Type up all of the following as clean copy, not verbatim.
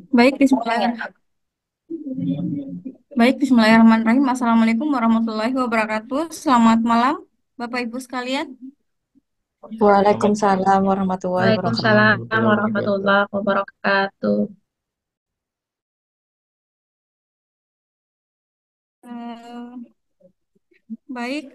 Baik, Bismillahirrahmanirrahim. Assalamualaikum warahmatullahi wabarakatuh. Selamat malam, Bapak Ibu sekalian. Selamat Waalaikumsalam warahmatullahi Waalaikumsalam wabarakatuh. warahmatullahi wabarakatuh. Warahmatullahi wabarakatuh. Eh, Baik,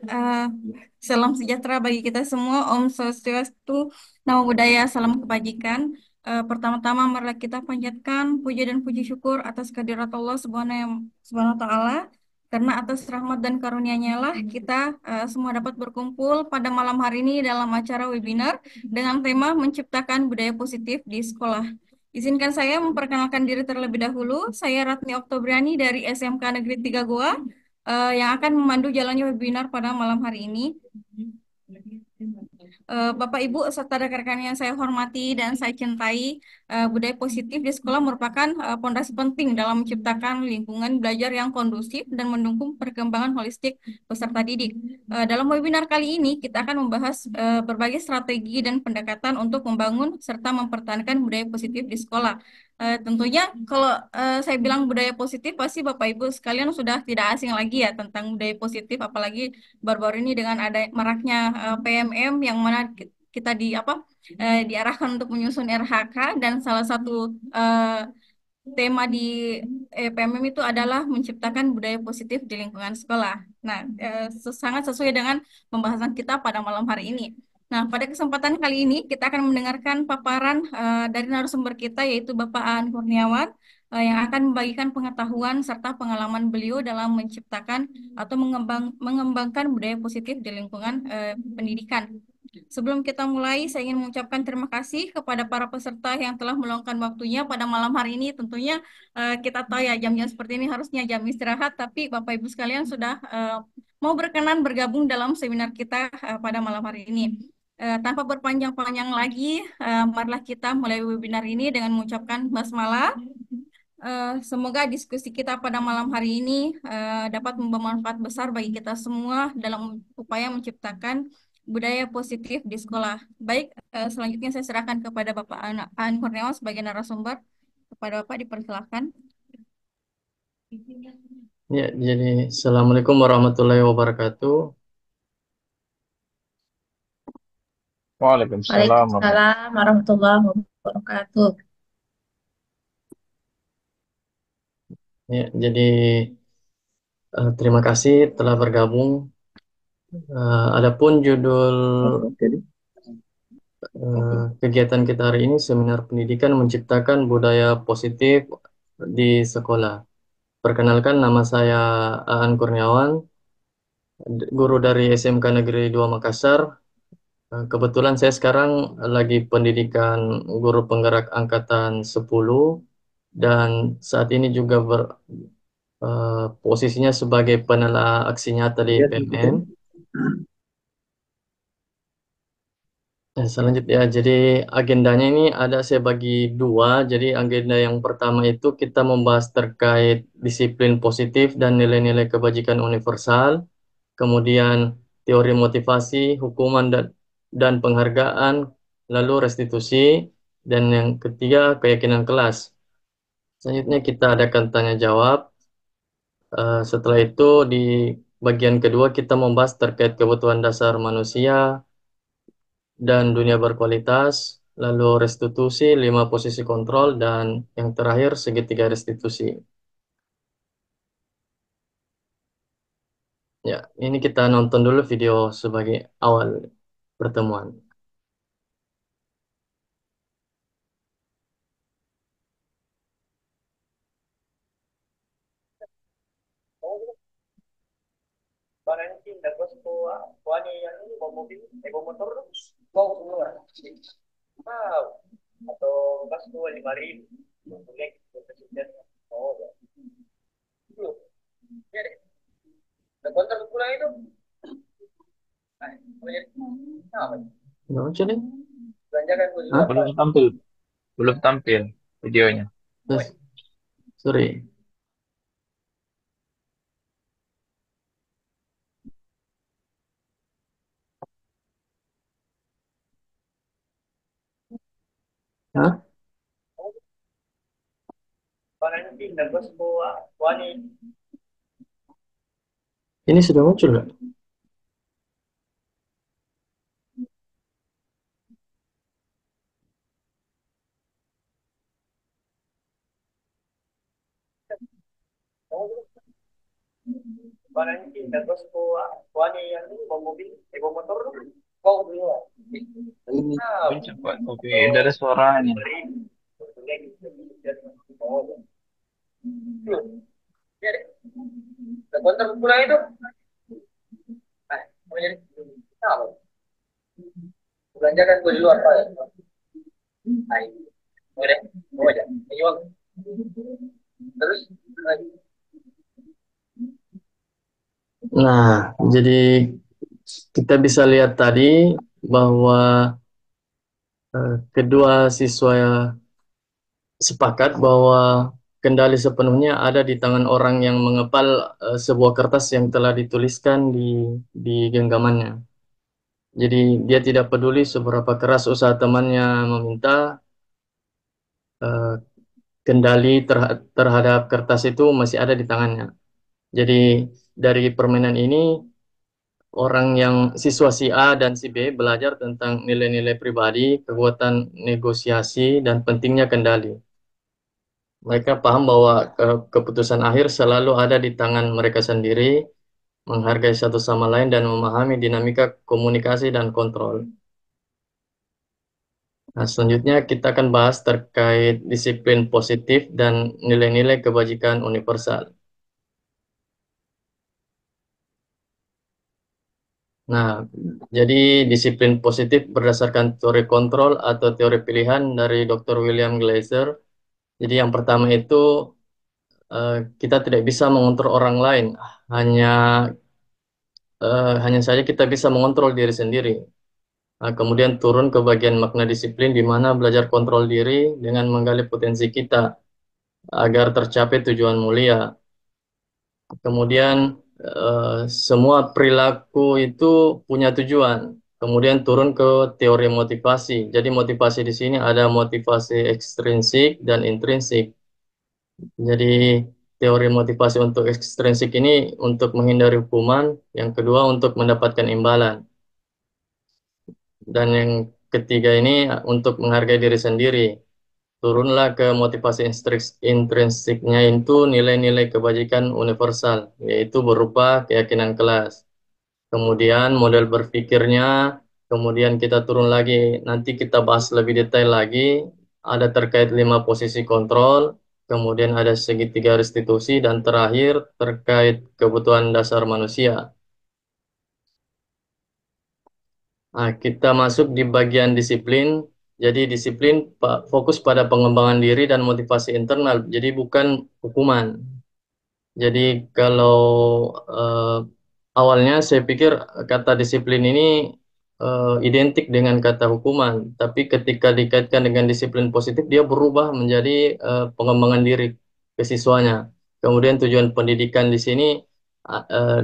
salam sejahtera bagi kita semua. Om Swastiastu, Namo Buddhaya, salam kebajikan. Pertama-tama marilah kita panjatkan puja dan puji syukur atas kehadirat Allah Subhanahu wa Ta'ala. Karena atas rahmat dan karunia-Nya lah kita semua dapat berkumpul pada malam hari ini dalam acara webinar dengan tema menciptakan budaya positif di sekolah. Izinkan saya memperkenalkan diri terlebih dahulu. Saya Ratni Oktobriani dari SMK Negeri 3 Goa yang akan memandu jalannya webinar pada malam hari ini. Bapak Ibu serta rekan-rekan yang saya hormati dan saya cintai, budaya positif di sekolah merupakan pondasi penting dalam menciptakan lingkungan belajar yang kondusif dan mendukung perkembangan holistik peserta didik. Dalam webinar kali ini kita akan membahas berbagai strategi dan pendekatan untuk membangun serta mempertahankan budaya positif di sekolah. Tentunya kalau saya bilang budaya positif pasti Bapak Ibu sekalian sudah tidak asing lagi ya tentang budaya positif, apalagi baru-baru ini dengan ada maraknya PMM yang mana kita diarahkan untuk menyusun RHK dan salah satu eh, tema di PMM itu adalah menciptakan budaya positif di lingkungan sekolah. Nah, sangat sesuai dengan pembahasan kita pada malam hari ini. Nah, pada kesempatan kali ini kita akan mendengarkan paparan dari narasumber kita yaitu Bapak Aan Kurniawan yang akan membagikan pengetahuan serta pengalaman beliau dalam menciptakan atau mengembangkan budaya positif di lingkungan pendidikan. Sebelum kita mulai, saya ingin mengucapkan terima kasih kepada para peserta yang telah meluangkan waktunya pada malam hari ini. Tentunya kita tahu ya jam-jam seperti ini harusnya jam istirahat, tapi Bapak Ibu sekalian sudah mau berkenan bergabung dalam seminar kita pada malam hari ini. Tanpa berpanjang-panjang lagi, marilah kita mulai webinar ini dengan mengucapkan basmalah. Semoga diskusi kita pada malam hari ini dapat membawa manfaat besar bagi kita semua dalam upaya menciptakan budaya positif di sekolah. Baik, selanjutnya saya serahkan kepada Bapak Aan Kurniawan sebagai narasumber. Kepada Bapak dipersilakan. Ya, jadi Assalamualaikum warahmatullahi wabarakatuh. Waalaikumsalam Waalaikumsalam warahmatullahi wabarakatuh. Ya, jadi terima kasih telah bergabung. Adapun judul kegiatan kita hari ini seminar pendidikan menciptakan budaya positif di sekolah. Perkenalkan, nama saya Aan Kurniawan, guru dari SMK Negeri 2 Makassar. Kebetulan saya sekarang lagi pendidikan guru penggerak angkatan 10 dan saat ini juga posisinya sebagai penelaah aksi nyata di PMM. Selanjutnya, jadi agendanya ini ada saya bagi dua. Jadi agenda yang pertama itu kita membahas terkait disiplin positif dan nilai-nilai kebajikan universal. Kemudian teori motivasi, hukuman dan penghargaan, lalu restitusi, dan yang ketiga keyakinan kelas. Selanjutnya kita adakan tanya jawab. Setelah itu di bagian kedua kita membahas terkait kebutuhan dasar manusia dan dunia berkualitas, lalu restitusi, 5 posisi kontrol, dan yang terakhir segitiga restitusi. Ya, ini kita nonton dulu video sebagai awal pertemuan. Barang ini tidak bosku, wani yang ini bawa mobil, bawa motor, bawa keluar. Wow. Atau bosku 5.000, boleh presiden. Oh, ya. Belum. Ya deh. Udah kontak pulang itu. Nah, boleh. Apa? Nggak lucu nih? Belanjakan gue juga. Hah? Belum tampil videonya. Terus, sorry. Hah? Paranting na gusto wani Ini sudah muncul nggak? paranting na gusto wani yang bawa mobil, bawa motor kau dulu. Ini Ah, muncul Pak. Oke, dari suaranya. Kontak pulang itu. Ah, mau jadi apa? Belanja kan gue di luar Pak. Hai. Boleh. Mau aja. Ayo. Terus lagi. Nah, jadi kita bisa lihat tadi bahwa kedua siswa sepakat bahwa kendali sepenuhnya ada di tangan orang yang mengepal sebuah kertas yang telah dituliskan di genggamannya. Jadi dia tidak peduli seberapa keras usaha temannya meminta, eh, kendali terhadap kertas itu masih ada di tangannya. Jadi dari permainan ini orang yang siswa si A dan si B belajar tentang nilai-nilai pribadi, kekuatan negosiasi, dan pentingnya kendali. Mereka paham bahwa keputusan akhir selalu ada di tangan mereka sendiri, menghargai satu sama lain, dan memahami dinamika komunikasi dan kontrol. Nah, selanjutnya kita akan bahas terkait disiplin positif dan nilai-nilai kebajikan universal. Nah, jadi disiplin positif berdasarkan teori kontrol atau teori pilihan dari Dr. William Glasser. Jadi yang pertama itu kita tidak bisa mengontrol orang lain, hanya hanya saja kita bisa mengontrol diri sendiri. Nah, kemudian turun ke bagian makna disiplin di mana belajar kontrol diri dengan menggali potensi kita agar tercapai tujuan mulia. Kemudian semua perilaku itu punya tujuan. Kemudian turun ke teori motivasi. Jadi motivasi di sini ada motivasi ekstrinsik dan intrinsik. Jadi teori motivasi untuk ekstrinsik ini untuk menghindari hukuman, yang kedua untuk mendapatkan imbalan, dan yang ketiga ini untuk menghargai diri sendiri. Turunlah ke motivasi intrinsiknya itu nilai-nilai kebajikan universal, yaitu berupa keyakinan kelas. Kemudian model berpikirnya, kemudian kita turun lagi, nanti kita bahas lebih detail lagi, ada terkait 5 posisi kontrol, kemudian ada segitiga restitusi, dan terakhir terkait kebutuhan dasar manusia. Nah, kita masuk di bagian disiplin. Jadi disiplin fokus pada pengembangan diri dan motivasi internal, jadi bukan hukuman. Jadi kalau eh, awalnya saya pikir kata disiplin ini identik dengan kata hukuman, tapi ketika dikaitkan dengan disiplin positif, dia berubah menjadi pengembangan diri ke siswanya. Kemudian tujuan pendidikan di sini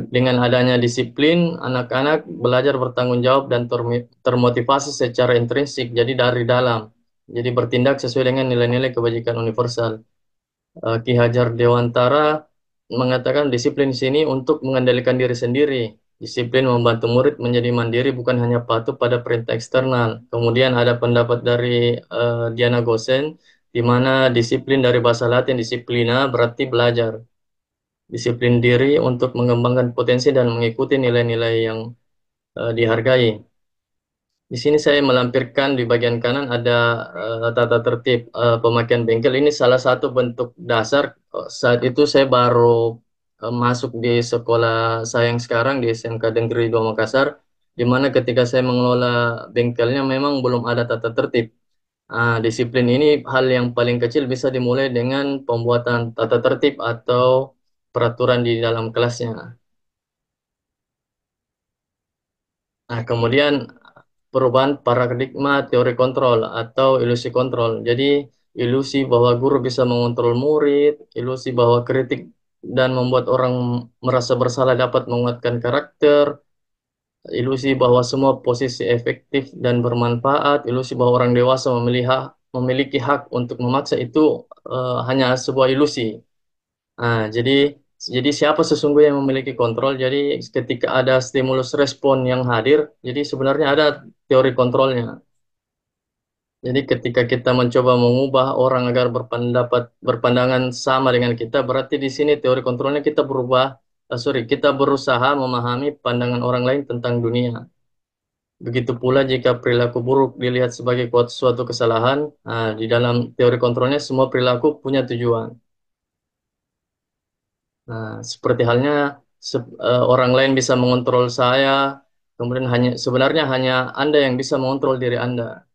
dengan adanya disiplin, anak-anak belajar bertanggung jawab dan termotivasi secara intrinsik, jadi dari dalam. Jadi bertindak sesuai dengan nilai-nilai kebajikan universal. Ki Hajar Dewantara mengatakan disiplin di sini untuk mengendalikan diri sendiri. Disiplin membantu murid menjadi mandiri bukan hanya patuh pada perintah eksternal. Kemudian ada pendapat dari Diana Gosen di mana disiplin dari bahasa Latin disiplina berarti belajar. Disiplin diri untuk mengembangkan potensi dan mengikuti nilai-nilai yang dihargai. Di sini saya melampirkan di bagian kanan ada tata tertib pemakaian bengkel. Ini salah satu bentuk dasar. Saat itu saya baru masuk di sekolah saya yang sekarang di SMK Negeri 2 Makassar, di mana ketika saya mengelola bengkelnya memang belum ada tata tertib. Disiplin ini hal yang paling kecil bisa dimulai dengan pembuatan tata tertib atau peraturan di dalam kelasnya. Nah, kemudian perubahan paradigma teori kontrol atau ilusi kontrol. Jadi, ilusi bahwa guru bisa mengontrol murid, ilusi bahwa kritik dan membuat orang merasa bersalah dapat menguatkan karakter, ilusi bahwa semua posisi efektif dan bermanfaat, ilusi bahwa orang dewasa memilih hak memiliki hak untuk memaksa itu hanya sebuah ilusi. Jadi siapa sesungguhnya yang memiliki kontrol? Jadi ketika ada stimulus respon yang hadir, jadi sebenarnya ada teori kontrolnya. Jadi ketika kita mencoba mengubah orang agar berpandangan sama dengan kita, berarti di sini teori kontrolnya kita kita berusaha memahami pandangan orang lain tentang dunia. Begitu pula jika perilaku buruk dilihat sebagai suatu kesalahan, di dalam teori kontrolnya semua perilaku punya tujuan. Nah, seperti halnya orang lain bisa mengontrol saya, kemudian sebenarnya hanya Anda yang bisa mengontrol diri Anda.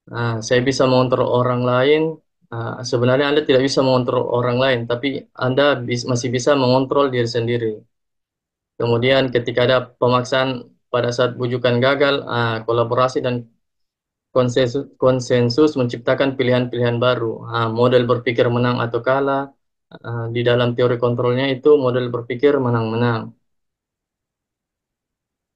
Nah, saya bisa mengontrol orang lain. Sebenarnya Anda tidak bisa mengontrol orang lain, tapi Anda masih bisa mengontrol diri sendiri. Kemudian ketika ada pemaksaan pada saat bujukan gagal, kolaborasi dan konsensus menciptakan pilihan-pilihan baru. Model berpikir menang atau kalah. Di dalam teori kontrolnya itu model berpikir menang-menang.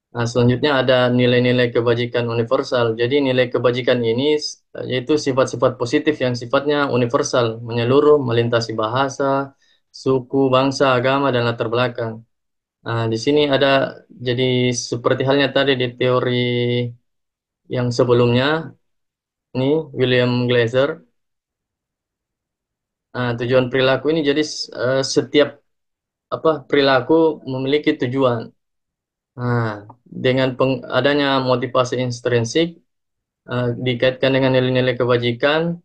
Nah, selanjutnya ada nilai-nilai kebajikan universal. Jadi nilai kebajikan ini yaitu sifat-sifat positif yang sifatnya universal, menyeluruh, melintasi bahasa, suku, bangsa, agama, dan latar belakang. Nah, di sini ada jadi seperti halnya tadi di teori yang sebelumnya, ini William Glaser. Tujuan perilaku ini jadi setiap perilaku memiliki tujuan. Nah, dengan adanya motivasi intrinsik dikaitkan dengan nilai-nilai kebajikan,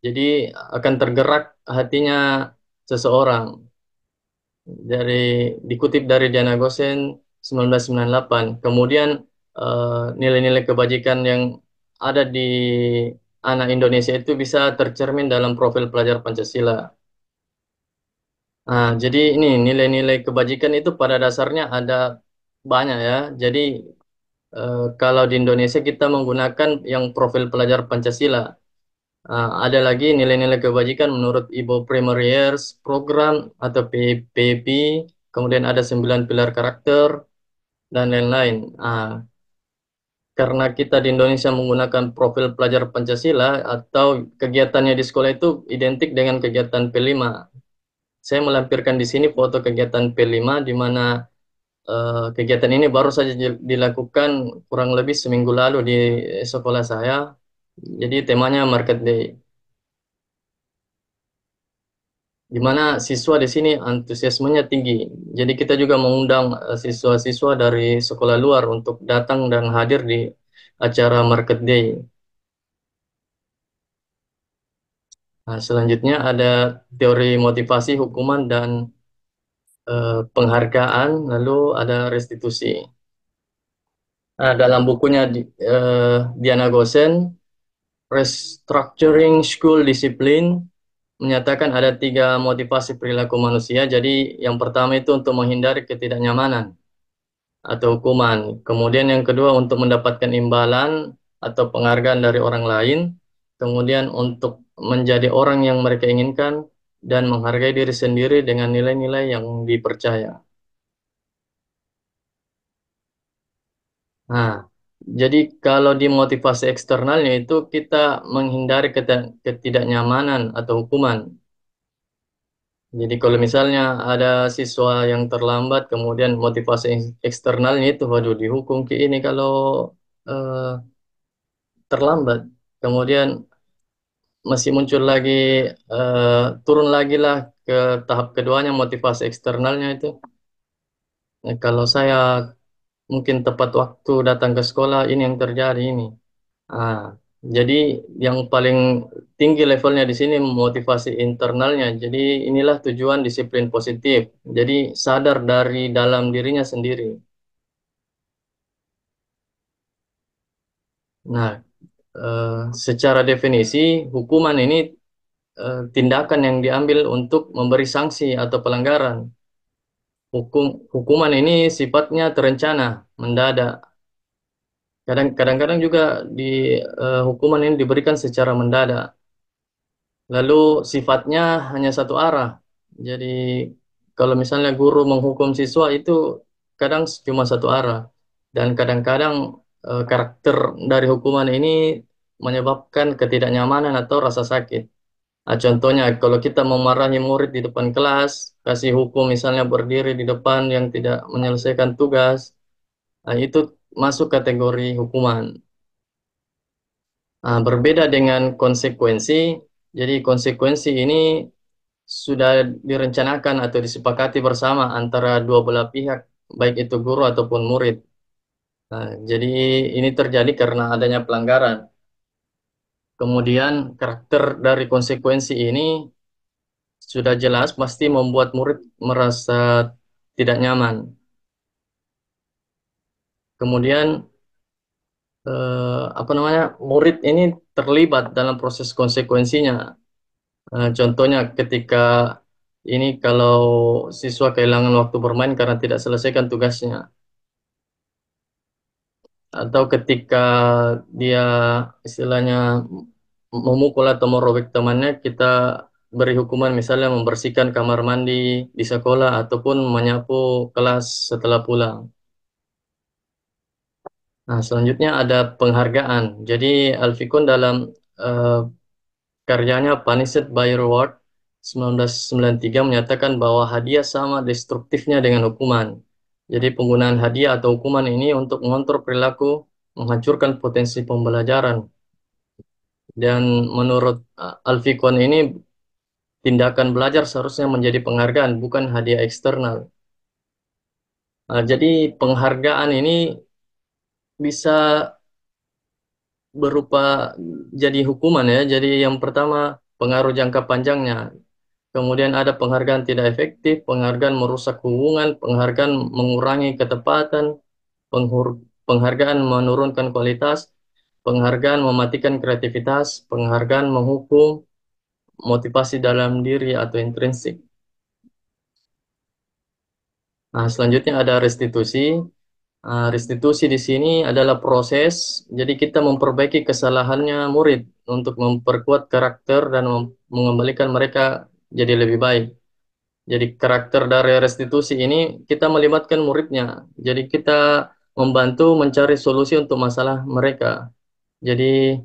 jadi akan tergerak hatinya seseorang. Dikutip dari Diana Gosen 1998. Kemudian nilai-nilai kebajikan yang ada di anak Indonesia itu bisa tercermin dalam profil pelajar Pancasila. Jadi ini nilai-nilai kebajikan itu pada dasarnya ada banyak ya. Jadi kalau di Indonesia kita menggunakan yang profil pelajar Pancasila. Ada lagi nilai-nilai kebajikan menurut Ibo Primary Years Program atau PPP. Kemudian ada 9 pilar karakter dan lain-lain. Karena kita di Indonesia menggunakan profil pelajar Pancasila atau kegiatannya di sekolah itu identik dengan kegiatan P5. Saya melampirkan di sini foto kegiatan P5 di mana kegiatan ini baru saja dilakukan kurang lebih seminggu lalu di sekolah saya. Jadi temanya Market Day, di mana siswa di sini antusiasmenya tinggi. Jadi kita juga mengundang siswa-siswa dari sekolah luar untuk datang dan hadir di acara Market Day. Nah, selanjutnya ada teori motivasi, hukuman, dan penghargaan, lalu ada restitusi. Dalam bukunya Diana Gosen, Restructuring School Discipline, menyatakan ada 3 motivasi perilaku manusia. Jadi yang pertama itu untuk menghindari ketidaknyamanan atau hukuman. Kemudian yang kedua untuk mendapatkan imbalan atau penghargaan dari orang lain. Kemudian untuk menjadi orang yang mereka inginkan dan menghargai diri sendiri dengan nilai-nilai yang dipercaya. Nah, jadi kalau di motivasi eksternalnya itu kita menghindari ketidaknyamanan atau hukuman. Jadi kalau misalnya ada siswa yang terlambat, kemudian motivasi eksternalnya itu, waduh dihukum ke ini kalau eh, terlambat. Kemudian masih muncul lagi, turun lagi lah ke tahap keduanya motivasi eksternalnya itu. Nah, kalau saya mungkin tepat waktu datang ke sekolah, ini yang terjadi ini. Ah, jadi yang paling tinggi levelnya di sini motivasi internalnya. Jadi inilah tujuan disiplin positif. Jadi sadar dari dalam dirinya sendiri. Nah, eh, secara definisi hukuman ini tindakan yang diambil untuk memberi sanksi atau pelanggaran. Hukuman ini sifatnya terencana, mendadak. Kadang-kadang juga hukuman ini diberikan secara mendadak. Lalu sifatnya hanya satu arah. Jadi kalau misalnya guru menghukum siswa itu kadang cuma satu arah. Dan kadang-kadang karakter dari hukuman ini menyebabkan ketidaknyamanan atau rasa sakit. Nah, contohnya, kalau kita memarahi murid di depan kelas, kasih hukum misalnya berdiri di depan yang tidak menyelesaikan tugas, nah, itu masuk kategori hukuman. Nah, berbeda dengan konsekuensi, jadi konsekuensi ini sudah direncanakan atau disepakati bersama antara dua belah pihak, baik itu guru ataupun murid. Nah, jadi ini terjadi karena adanya pelanggaran. Kemudian karakter dari konsekuensi ini sudah jelas pasti membuat murid merasa tidak nyaman. Kemudian apa namanya, murid ini terlibat dalam proses konsekuensinya. Contohnya ketika ini kalau siswa kehilangan waktu bermain karena tidak selesaikan tugasnya, atau ketika dia istilahnya memukul atau merobek temannya, kita beri hukuman misalnya membersihkan kamar mandi di sekolah ataupun menyapu kelas setelah pulang. Nah, selanjutnya ada penghargaan. Jadi Alfikun dalam eh, karyanya Punished by Reward 1993 menyatakan bahwa hadiah sama destruktifnya dengan hukuman. Jadi penggunaan hadiah atau hukuman ini untuk mengontrol perilaku, menghancurkan potensi pembelajaran. Dan menurut Alfikon ini, tindakan belajar seharusnya menjadi penghargaan, bukan hadiah eksternal. Jadi penghargaan ini bisa berupa jadi hukuman ya. Jadi yang pertama, pengaruh jangka panjangnya. Kemudian ada penghargaan tidak efektif, penghargaan merusak hubungan, penghargaan mengurangi ketepatan, penghargaan menurunkan kualitas, penghargaan mematikan kreativitas, penghargaan menghukum, motivasi dalam diri atau intrinsik. Nah, selanjutnya ada restitusi. Restitusi di sini adalah proses, jadi kita memperbaiki kesalahannya murid untuk memperkuat karakter dan mengembalikan mereka jadi lebih baik. Jadi karakter dari restitusi ini kita melibatkan muridnya. Jadi kita membantu mencari solusi untuk masalah mereka. Jadi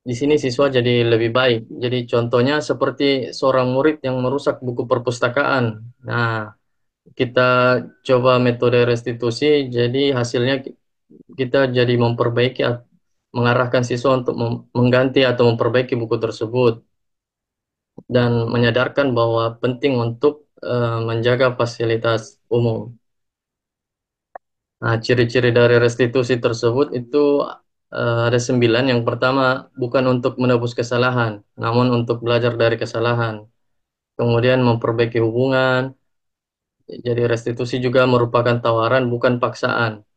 di sini siswa jadi lebih baik. Jadi contohnya seperti seorang murid yang merusak buku perpustakaan. Nah, kita coba metode restitusi, jadi hasilnya kita jadi memperbaiki, mengarahkan siswa untuk mengganti atau memperbaiki buku tersebut dan menyadarkan bahwa penting untuk menjaga fasilitas umum. Nah, ciri-ciri dari restitusi tersebut itu ada 9. Yang pertama, bukan untuk menebus kesalahan, namun untuk belajar dari kesalahan. Kemudian memperbaiki hubungan. Jadi restitusi juga merupakan tawaran, bukan paksaan.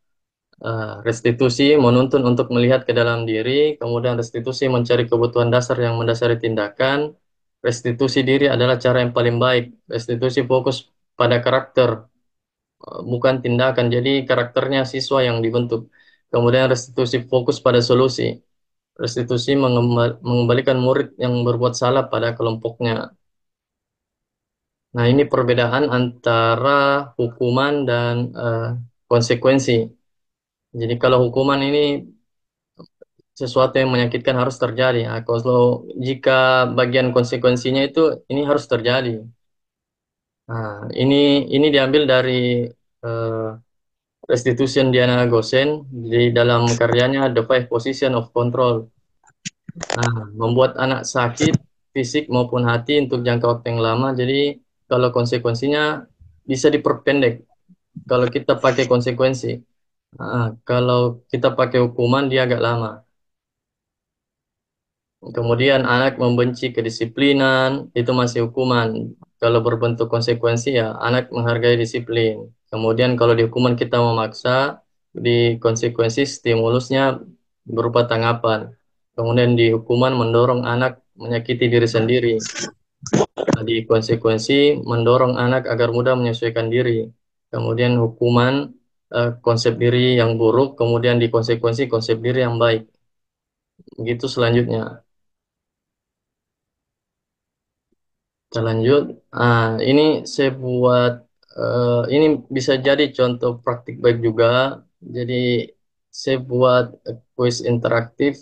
Restitusi menuntun untuk melihat ke dalam diri, kemudian restitusi mencari kebutuhan dasar yang mendasari tindakan. Restitusi diri adalah cara yang paling baik. Restitusi fokus pada karakter, bukan tindakan. Jadi karakternya siswa yang dibentuk. Kemudian restitusi fokus pada solusi. Restitusi mengembalikan murid yang berbuat salah pada kelompoknya. Nah, ini perbedaan antara hukuman dan konsekuensi. Jadi kalau hukuman ini sesuatu yang menyakitkan harus terjadi. Nah, kalau jika bagian konsekuensinya itu ini harus terjadi. Nah, ini diambil dari eh, Restitution Diana Gosen di dalam karyanya The Five Position of Control. Nah, membuat anak sakit fisik maupun hati untuk jangka waktu yang lama. Jadi kalau konsekuensinya bisa diperpendek kalau kita pakai konsekuensi. Kalau kita pakai hukuman dia agak lama. Kemudian anak membenci kedisiplinan, itu masih hukuman. Kalau berbentuk konsekuensi ya anak menghargai disiplin. Kemudian kalau di hukuman kita memaksa, di konsekuensi stimulusnya berupa tanggapan. Kemudian di hukuman mendorong anak menyakiti diri sendiri. Nah, di konsekuensi mendorong anak agar mudah menyesuaikan diri. Kemudian hukuman konsep diri yang buruk, kemudian di konsekuensi konsep diri yang baik. Begitu selanjutnya. Kita lanjut. Ini saya buat ini bisa jadi contoh praktik baik juga. Jadi saya buat kuis interaktif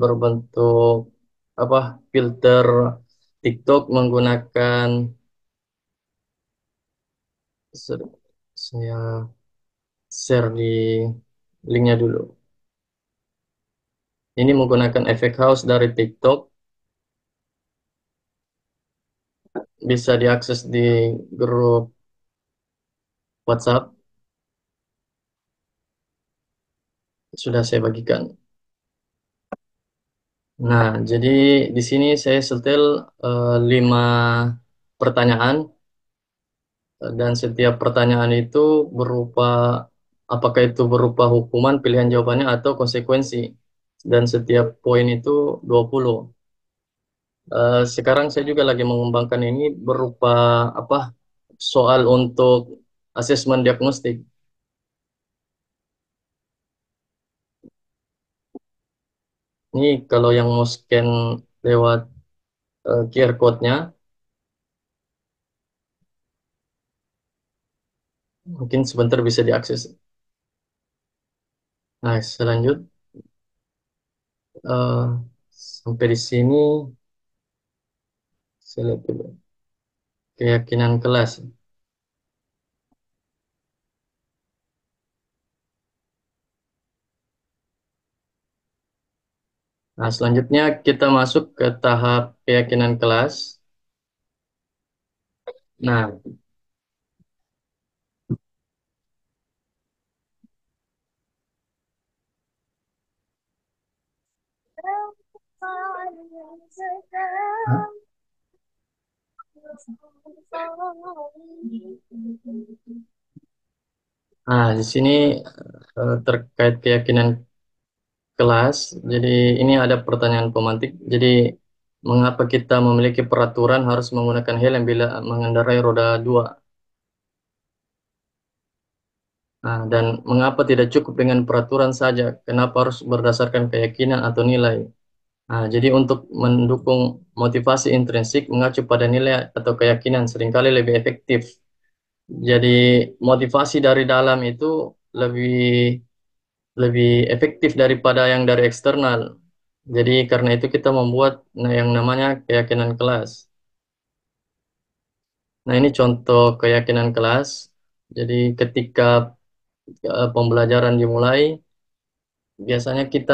berbentuk apa filter TikTok menggunakan ser- saya share di linknya dulu. Ini menggunakan efek house dari TikTok, bisa diakses di grup WhatsApp. Sudah saya bagikan. Nah, jadi di sini saya setel 5 pertanyaan dan setiap pertanyaan itu berupa apakah itu berupa hukuman pilihan jawabannya atau konsekuensi. Dan setiap poin itu 20. Sekarang saya juga lagi mengembangkan ini berupa apa soal untuk asesmen diagnostik. Ini kalau yang mau scan lewat QR code-nya, mungkin sebentar bisa diakses. Nah, selanjut eh, sampai di sini saya lihat dulu keyakinan kelas. Nah, selanjutnya kita masuk ke tahap keyakinan kelas. Nah, di sini terkait keyakinan kelas. Jadi ini ada pertanyaan pemantik. Jadi mengapa kita memiliki peraturan harus menggunakan helm bila mengendarai roda dua? Nah, dan mengapa tidak cukup dengan peraturan saja? Kenapa harus berdasarkan keyakinan atau nilai? Nah, jadi untuk mendukung motivasi intrinsik mengacu pada nilai atau keyakinan seringkali lebih efektif. Jadi motivasi dari dalam itu lebih lebih efektif daripada yang dari eksternal. Jadi karena itu kita membuat yang namanya keyakinan kelas. Nah, ini contoh keyakinan kelas. Jadi ketika pembelajaran dimulai, biasanya kita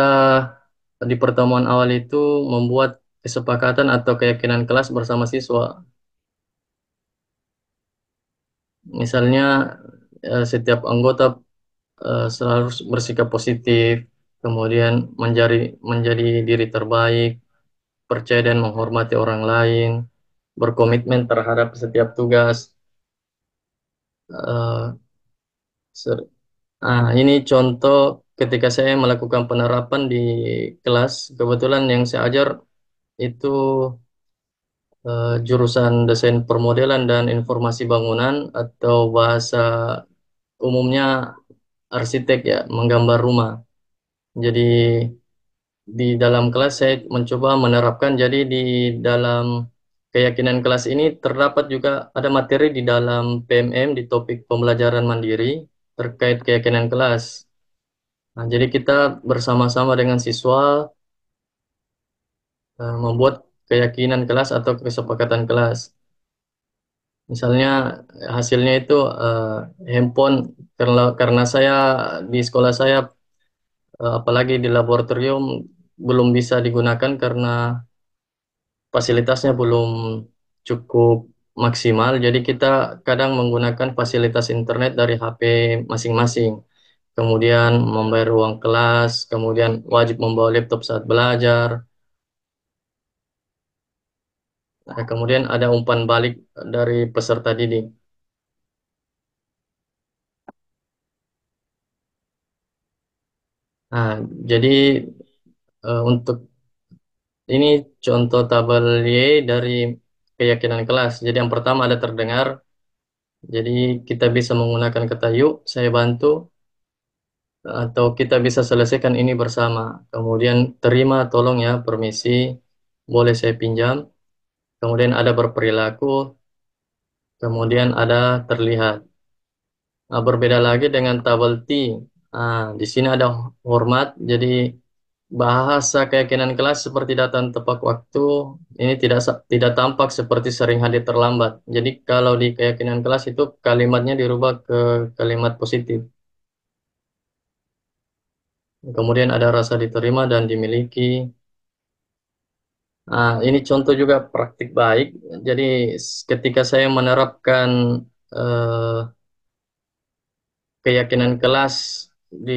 di pertemuan awal itu membuat kesepakatan atau keyakinan kelas bersama siswa. Misalnya setiap anggota selalu bersikap positif, kemudian menjadi menjadi diri terbaik, percaya dan menghormati orang lain, berkomitmen terhadap setiap tugas. Eh, ini contoh ketika saya melakukan penerapan di kelas. Kebetulan yang saya ajar itu jurusan desain permodelan dan informasi bangunan atau bahasa umumnya arsitek ya, menggambar rumah. Jadi di dalam kelas saya mencoba menerapkan, jadi di dalam keyakinan kelas ini terdapat juga ada materi di dalam PMM di topik pembelajaran mandiri terkait keyakinan kelas. Nah, jadi kita bersama-sama dengan siswa membuat keyakinan kelas atau kesepakatan kelas. Misalnya hasilnya itu handphone, karena saya di sekolah saya apalagi di laboratorium belum bisa digunakan karena fasilitasnya belum cukup maksimal. Jadi kita kadang menggunakan fasilitas internet dari HP masing-masing. Kemudian membayar uang kelas, kemudian wajib membawa laptop saat belajar. Nah, kemudian ada umpan balik dari peserta didik. Nah, jadi untuk ini contoh tabel Y dari keyakinan kelas. Jadi yang pertama ada terdengar. Jadi kita bisa menggunakan kata yuk, saya bantu, atau kita bisa selesaikan ini bersama. Kemudian terima, tolong ya, permisi, boleh saya pinjam. Kemudian ada berperilaku, kemudian ada terlihat. Nah, berbeda lagi dengan tabel T. Di sini ada hormat, jadi bahasa keyakinan kelas seperti datang tepat waktu, ini tidak tampak seperti sering hadir terlambat. Jadi kalau di keyakinan kelas itu kalimatnya dirubah ke kalimat positif. Kemudian ada rasa diterima dan dimiliki. Ini contoh juga praktik baik. Jadi ketika saya menerapkan eh, keyakinan kelas di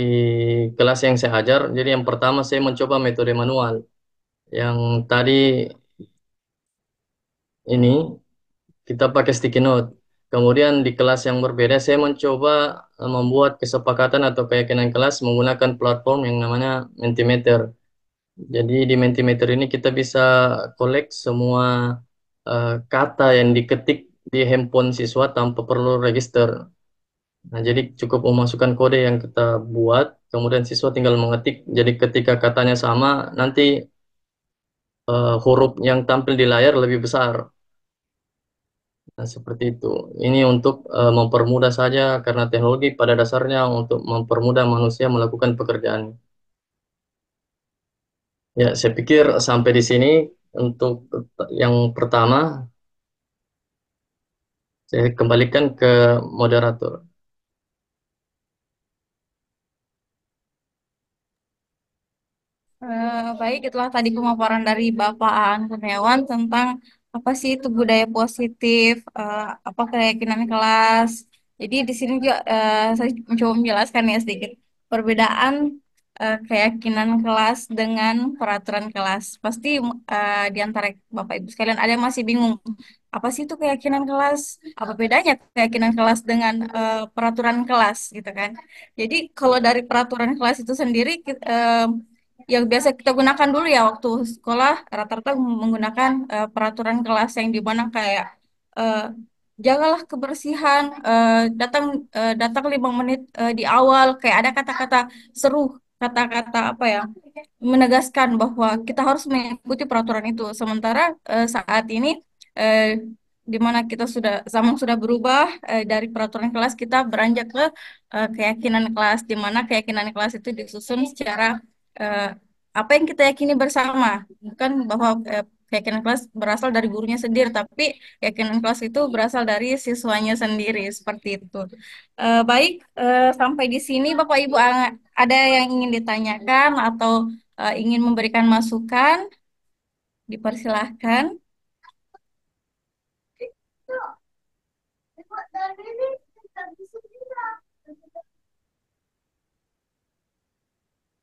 kelas yang saya ajar, jadi yang pertama saya mencoba metode manual. Yang tadi ini kita pakai sticky note. Kemudian di kelas yang berbeda saya mencoba membuat kesepakatan atau keyakinan kelas menggunakan platform yang namanya Mentimeter. Jadi di Mentimeter ini kita bisa collect semua kata yang diketik di handphone siswa tanpa perlu register. Nah, jadi cukup memasukkan kode yang kita buat, kemudian siswa tinggal mengetik. Jadi ketika katanya sama, nanti huruf yang tampil di layar lebih besar. Nah, seperti itu. Ini untuk mempermudah saja karena teknologi pada dasarnya untuk mempermudah manusia melakukan pekerjaan. Ya, saya pikir sampai di sini untuk yang pertama. Saya kembalikan ke moderator. Baik, itulah tadi pemaparan dari Bapak Aan Kurniawan tentang apa sih itu budaya positif, apa keyakinan kelas. Jadi di sini juga saya mencoba menjelaskan ya sedikit perbedaan keyakinan kelas dengan peraturan kelas. Pasti di antara Bapak Ibu sekalian ada yang masih bingung. Apa sih itu keyakinan kelas? Apa bedanya keyakinan kelas dengan peraturan kelas gitu kan? Jadi kalau dari peraturan kelas itu sendiri yang biasa kita gunakan dulu ya waktu sekolah rata-rata menggunakan peraturan kelas yang di mana kayak eh, jagalah kebersihan, datang 5 menit di awal, kayak ada kata-kata seru, kata-kata apa ya, menegaskan bahwa kita harus mengikuti peraturan itu. Sementara saat ini eh, di mana kita sudah zaman sudah berubah, dari peraturan kelas kita beranjak ke keyakinan kelas, di mana keyakinan kelas itu disusun secara eh, apa yang kita yakini bersama, bukan bahwa keyakinan kelas berasal dari gurunya sendiri, tapi keyakinan kelas itu berasal dari siswanya sendiri, seperti itu. Baik, sampai di sini Bapak Ibu ada yang ingin ditanyakan atau ingin memberikan masukan, dipersilahkan.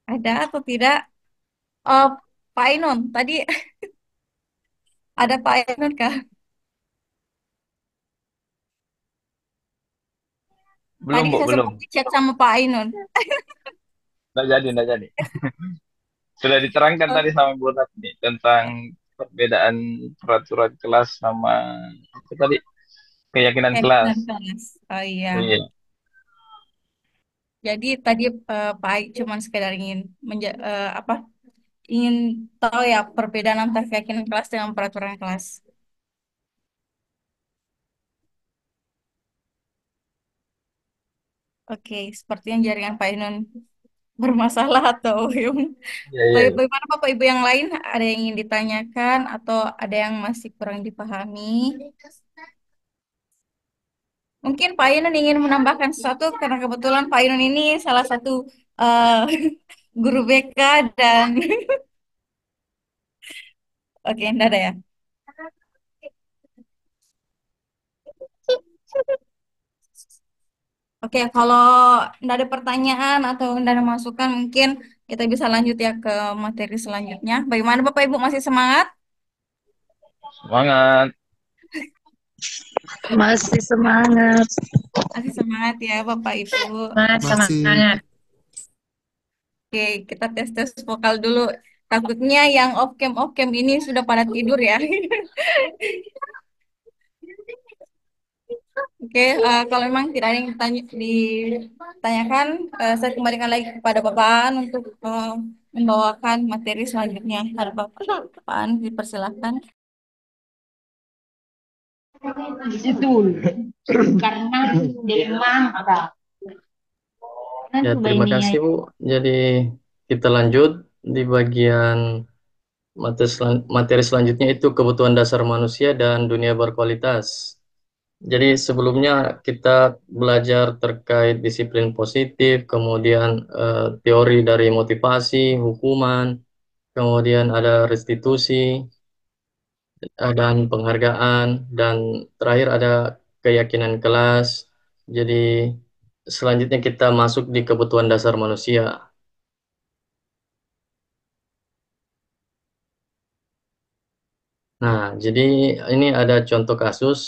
Ada atau tidak? Oh, Pak Ainun, tadi ada Pak Ainun kah? Belum, Tadi Bu, saya sempat belum. chat sama Pak Ainun. Nggak jadi, nggak jadi. Sudah diterangkan tadi sama Bu nih tentang perbedaan peraturan kelas sama apa tadi keyakinan kelas. Keyakinan kelas. Oh iya. Iya, Jadi tadi Pak Ai cuma sekedar ingin apa? Ingin tahu ya perbedaan antara keyakinan kelas dengan peraturan kelas. Oke, sepertinya jaringan Pak Ainun bermasalah atau iya, iya, iya. bagaimana Bapak Ibu yang lain, ada yang ingin ditanyakan atau ada yang masih kurang dipahami? Mungkin Pak Ainun ingin menambahkan sesuatu karena kebetulan Pak Ainun ini salah satu eh, guru BK dan oke, enggak ada ya. Oke, kalau enggak ada pertanyaan atau enggak ada masukan, mungkin kita bisa lanjut ya ke materi selanjutnya. Bagaimana Bapak Ibu, masih semangat? Semangat. Masih semangat. Masih semangat ya Bapak Ibu. Semangat, Masih. semangat. Oke, kita tes-tes vokal dulu. Takutnya yang off cam ini sudah pada tidur ya. Oke, kalau memang tidak ada yang ditanyakan, saya kembalikan lagi kepada Bapak untuk membawakan materi selanjutnya. Ada Bapak dipersilahkan. Itu karena demam. Kan Ya, coba terima ini ya. kasih Bu. Jadi kita lanjut di bagian materi selanjutnya itu kebutuhan dasar manusia dan dunia berkualitas. Jadi sebelumnya kita belajar terkait disiplin positif, kemudian teori dari motivasi, hukuman, kemudian ada restitusi, dan penghargaan, dan terakhir ada keyakinan kelas. Jadi selanjutnya kita masuk di kebutuhan dasar manusia. Nah, jadi ini ada contoh kasus.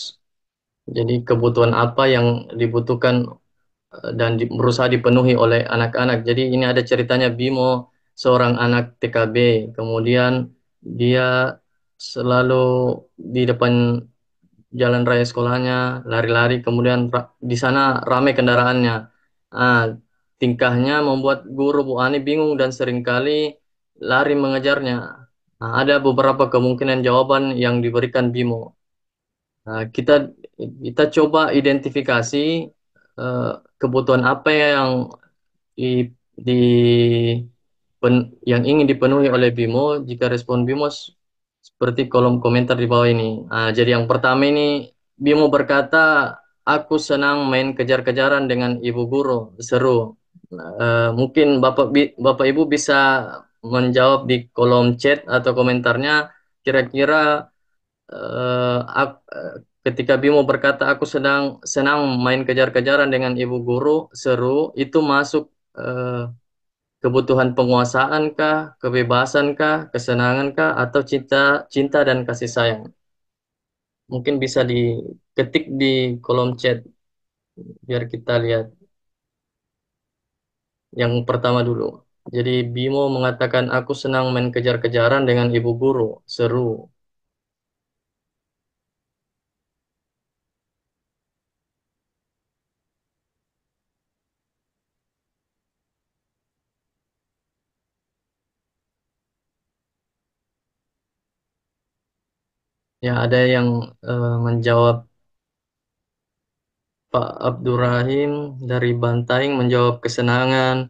Jadi kebutuhan apa yang dibutuhkan dan berusaha dipenuhi oleh anak-anak. Jadi ini ada ceritanya Bimo, seorang anak TKB. Kemudian dia selalu di depan jalan raya sekolahnya, lari-lari, kemudian di sana ramai kendaraannya. Ah, tingkahnya membuat guru Bu Ani bingung dan seringkali lari mengejarnya. Nah, ada beberapa kemungkinan jawaban yang diberikan Bimo. Nah, kita coba identifikasi eh, kebutuhan apa yang di, di yang ingin dipenuhi oleh Bimo. Jika respon Bimo seperti kolom komentar di bawah ini. Nah, jadi yang pertama ini Bimo berkata, aku senang main kejar-kejaran dengan ibu guru, seru. Mungkin Bapak Ibu bisa menjawab di kolom chat atau komentarnya kira-kira ketika Bimo berkata aku sedang senang main kejar-kejaran dengan ibu guru, seru, itu masuk eh, kebutuhan penguasaan kah, kebebasan kah, kesenangan kah, atau cinta cinta dan kasih sayang. Mungkin bisa diketik di kolom chat biar kita lihat yang pertama dulu. Jadi Bimo mengatakan aku senang main kejar-kejaran dengan ibu guru, seru. Ya, ada yang menjawab. Pak Abdurrahim dari Bantaing menjawab kesenangan,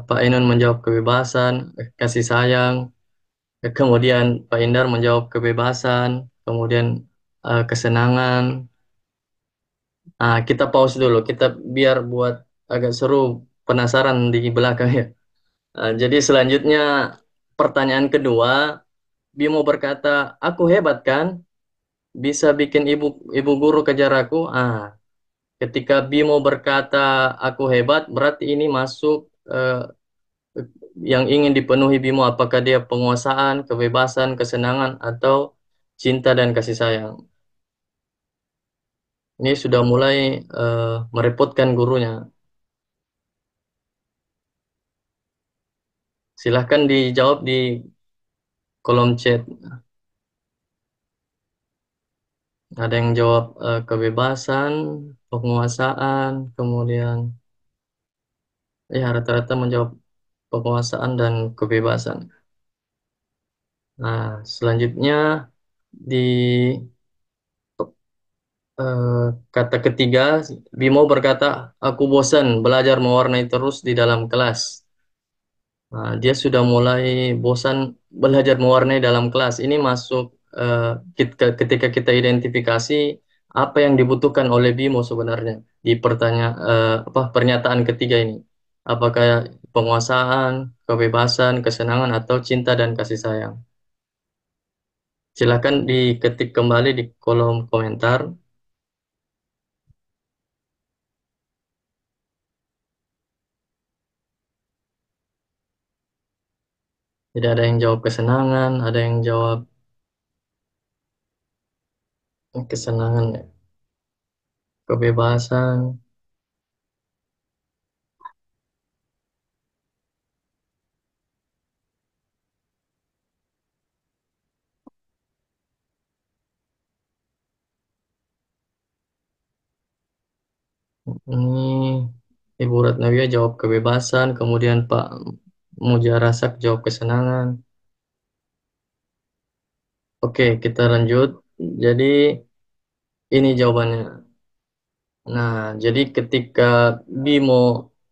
Pak Ainun menjawab kebebasan, kasih sayang, kemudian Pak Indar menjawab kebebasan, kemudian kesenangan. Nah, kita pause dulu, kita biar buat agak seru, penasaran di belakang ya. Jadi selanjutnya pertanyaan kedua, Bimo berkata, aku hebat kan? Bisa bikin ibu guru kejar aku? Ketika Bimo berkata aku hebat, berarti ini masuk yang ingin dipenuhi Bimo. Apakah dia penguasaan, kebebasan, kesenangan, atau cinta dan kasih sayang? Ini sudah mulai merepotkan gurunya. Silahkan dijawab di kolom chat. Ada yang jawab kebebasan, penguasaan, kemudian ya rata-rata menjawab penguasaan dan kebebasan. Nah, selanjutnya di eh, kata ketiga, Bimo berkata, aku bosan belajar mewarnai terus di dalam kelas. Nah, dia sudah mulai bosan belajar mewarnai dalam kelas. Ini masuk eh, ketika kita identifikasi apa yang dibutuhkan oleh Bimo sebenarnya di apa pernyataan ketiga ini. Apakah penguasaan, kebebasan, kesenangan, atau cinta dan kasih sayang? Silakan diketik kembali di kolom komentar. Jadi ada yang jawab kesenangan, ada yang jawab kesenangan, ya, kebebasan. Ini Ibu Ratnawia jawab kebebasan, kemudian Pak Mujarasak jawab kesenangan. Oke, kita lanjut. Jadi ini jawabannya. Nah, jadi ketika Bimo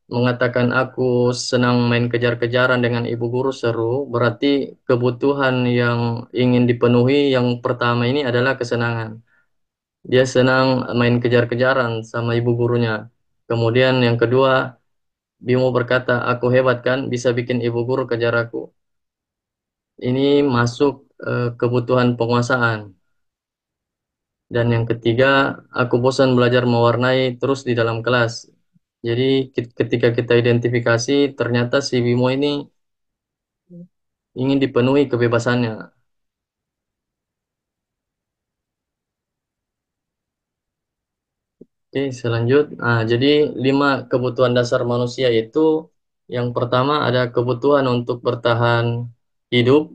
mengatakan aku senang main kejar-kejaran dengan ibu guru seru, berarti kebutuhan yang ingin dipenuhi yang pertama ini adalah kesenangan. Dia senang main kejar-kejaran sama ibu gurunya. Kemudian yang kedua, Bimo berkata, aku hebat kan, bisa bikin ibu guru kejar aku. Ini masuk kebutuhan penguasaan. Dan yang ketiga, aku bosan belajar mewarnai terus di dalam kelas. Jadi ketika kita identifikasi, ternyata si Bimo ini ingin dipenuhi kebebasannya. Oke, selanjut. Nah, jadi 5 kebutuhan dasar manusia itu, yang pertama ada kebutuhan untuk bertahan hidup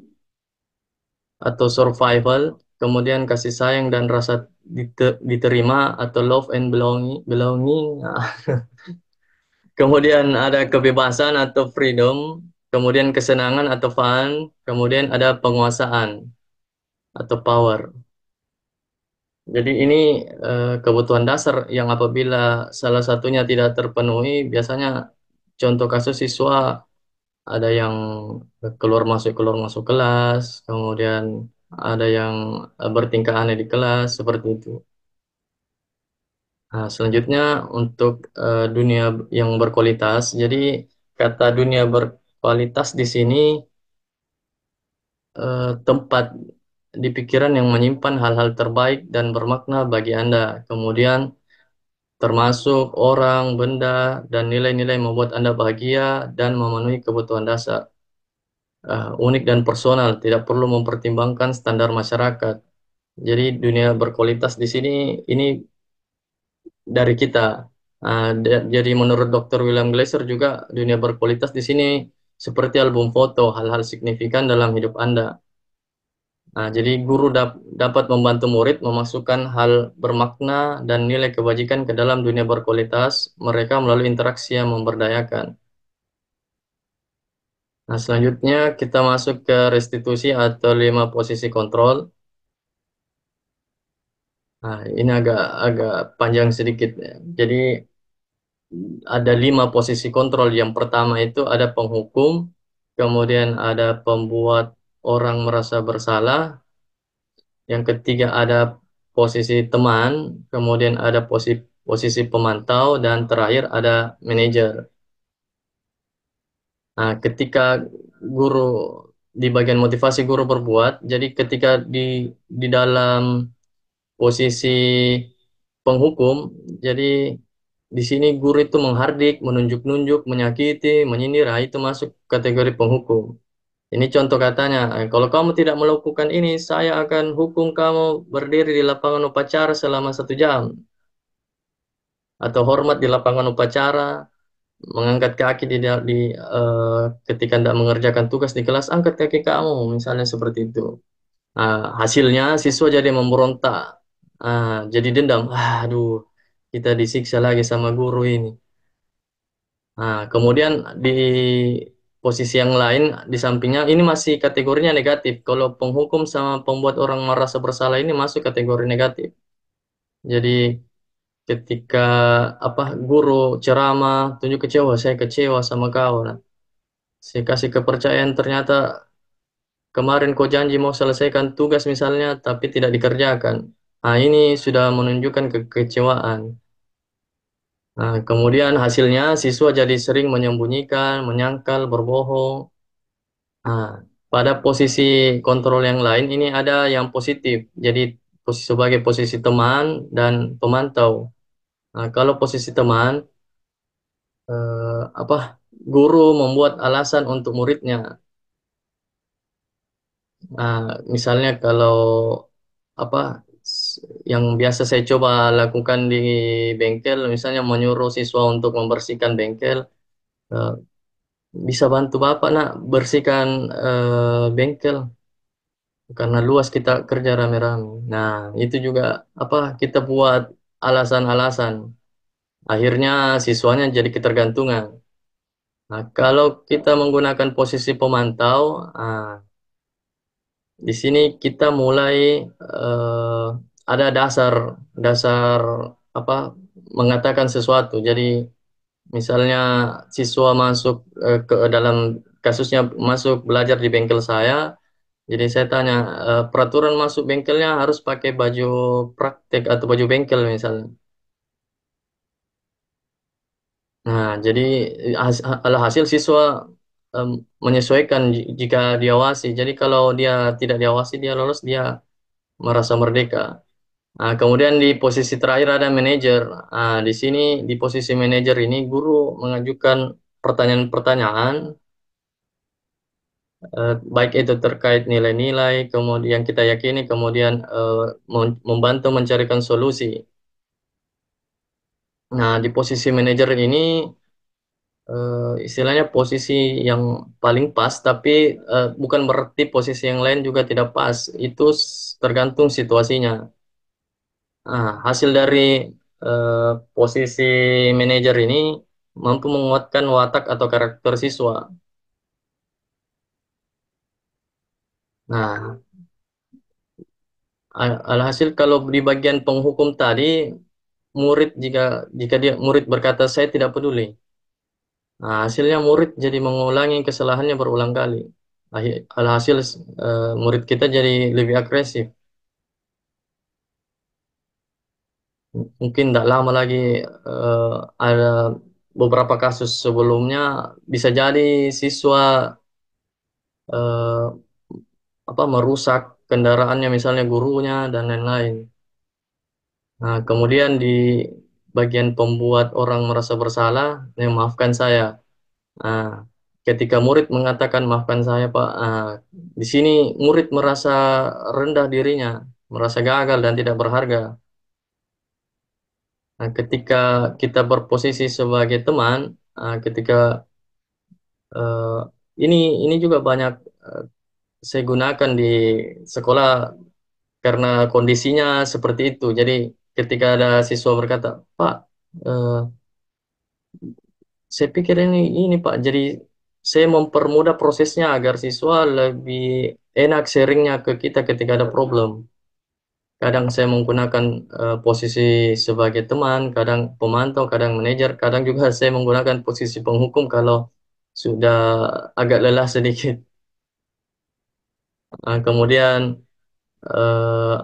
atau survival, kemudian kasih sayang dan rasa diterima atau love and belonging. Nah, kemudian ada kebebasan atau freedom, kemudian kesenangan atau fun, kemudian ada penguasaan atau power. Jadi ini kebutuhan dasar yang apabila salah satunya tidak terpenuhi, biasanya contoh kasus siswa ada yang keluar masuk kelas, kemudian ada yang bertingkah aneh di kelas seperti itu. Nah, selanjutnya untuk dunia yang berkualitas. Jadi kata dunia berkualitas di sini tempat di pikiran yang menyimpan hal-hal terbaik dan bermakna bagi Anda. Kemudian termasuk orang, benda, dan nilai-nilai yang membuat Anda bahagia dan memenuhi kebutuhan dasar. Unik dan personal, tidak perlu mempertimbangkan standar masyarakat. Jadi dunia berkualitas di sini ini dari kita. Jadi menurut Dr. William Glasser juga dunia berkualitas di sini seperti album foto, hal-hal signifikan dalam hidup Anda. Jadi guru dapat membantu murid memasukkan hal bermakna dan nilai kebajikan ke dalam dunia berkualitas mereka melalui interaksi yang memberdayakan. Nah, selanjutnya kita masuk ke restitusi atau 5 posisi kontrol. Nah, ini agak agak panjang sedikit ya. Jadi ada 5 posisi kontrol. Yang pertama itu ada penghukum, kemudian ada pembuat orang merasa bersalah, yang ketiga ada posisi teman, kemudian ada posisi pemantau, dan terakhir ada manajer. Nah, ketika guru di bagian motivasi guru berbuat, jadi ketika di dalam posisi penghukum, jadi di sini guru itu menghardik, menunjuk-nunjuk, menyakiti, menyindir, nah, itu masuk kategori penghukum. Ini contoh katanya, kalau kamu tidak melakukan ini, saya akan hukum kamu berdiri di lapangan upacara selama 1 jam. Atau hormat di lapangan upacara, mengangkat kaki ketika tidak mengerjakan tugas di kelas, angkat kaki kamu, misalnya seperti itu. Hasilnya siswa jadi memberontak, jadi dendam. Aduh, kita disiksa lagi sama guru ini. Kemudian di posisi yang lain, di sampingnya, ini masih kategorinya negatif. Kalau penghukum sama pembuat orang merasa bersalah ini masuk kategori negatif. Jadi ketika guru ceramah, tunjuk kecewa, saya kecewa sama kau. Nah, saya kasih kepercayaan, ternyata kemarin kau janji mau selesaikan tugas misalnya, tapi tidak dikerjakan. Ini sudah menunjukkan kekecewaan. Kemudian hasilnya siswa jadi sering menyembunyikan, menyangkal, berbohong. Nah, pada posisi kontrol yang lain ini ada yang positif. Jadi sebagai posisi teman dan pemantau. Kalau posisi teman, apa guru membuat alasan untuk muridnya. Nah, misalnya kalau apa yang biasa saya coba lakukan di bengkel, misalnya menyuruh siswa untuk membersihkan bengkel, eh, bisa bantu Bapak nak bersihkan bengkel karena luas kita kerja rame-rame. Nah, itu juga kita buat alasan-alasan. Akhirnya siswanya jadi ketergantungan. Nah, kalau kita menggunakan posisi pemantau, di sini kita mulai eh, ada dasar dasar apa mengatakan sesuatu. Jadi Misalnya siswa masuk ke dalam kasusnya masuk belajar di bengkel saya, jadi saya tanya peraturan masuk bengkelnya harus pakai baju praktek atau baju bengkel misalnya. Nah, jadi alhasil siswa em, menyesuaikan jika diawasi. Jadi kalau dia tidak diawasi, dia lolos, dia merasa merdeka. Nah, kemudian di posisi terakhir ada manajer. Nah, di sini di posisi manajer ini guru mengajukan pertanyaan-pertanyaan, baik itu terkait nilai-nilai, kemudian kita yakini, kemudian membantu mencarikan solusi. Nah, di posisi manajer ini istilahnya posisi yang paling pas, tapi bukan berarti posisi yang lain juga tidak pas. Itu tergantung situasinya. Nah, hasil dari eh, posisi manajer ini mampu menguatkan watak atau karakter siswa. Nah, alhasil kalau di bagian penghukum tadi, murid jika dia murid berkata saya tidak peduli. Nah, hasilnya murid jadi mengulangi kesalahannya berulang kali. Alhasil murid kita jadi lebih agresif. Mungkin tidak lama lagi eh, ada beberapa kasus sebelumnya bisa jadi siswa eh, apa merusak kendaraannya misalnya gurunya dan lain-lain. Nah, kemudian di bagian pembuat orang merasa bersalah, maafkan saya. Nah, ketika murid mengatakan maafkan saya Pak, di sini murid merasa rendah dirinya, merasa gagal dan tidak berharga. Nah, ketika kita berposisi sebagai teman, ketika eh, ini ini juga banyak eh, saya gunakan di sekolah karena kondisinya seperti itu. Jadi ketika ada siswa berkata, Pak, eh, saya pikir ini Pak. Jadi saya mempermudah prosesnya agar siswa lebih enak sharingnya ke kita ketika ada problem. Kadang saya menggunakan posisi sebagai teman, kadang pemantau, kadang manajer, kadang juga saya menggunakan posisi penghukum kalau sudah agak lelah sedikit. Kemudian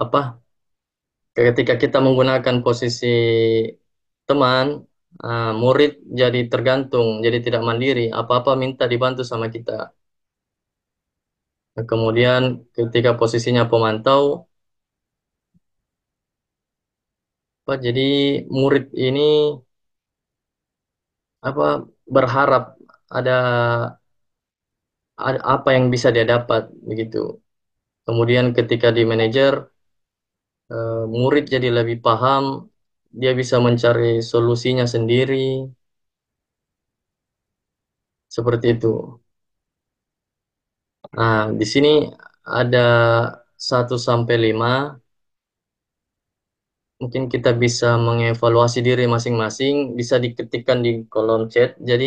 apa? Ketika kita menggunakan posisi teman, murid jadi tergantung, jadi tidak mandiri. Apa-apa minta dibantu sama kita. Kemudian ketika posisinya pemantau, jadi murid ini apa berharap ada, ada apa yang bisa dia dapat begitu. Kemudian ketika di manajer, murid jadi lebih paham, dia bisa mencari solusinya sendiri, seperti itu. Nah, di sini ada 1 sampai 5. Mungkin kita bisa mengevaluasi diri masing-masing, bisa diketikkan di kolom chat. Jadi,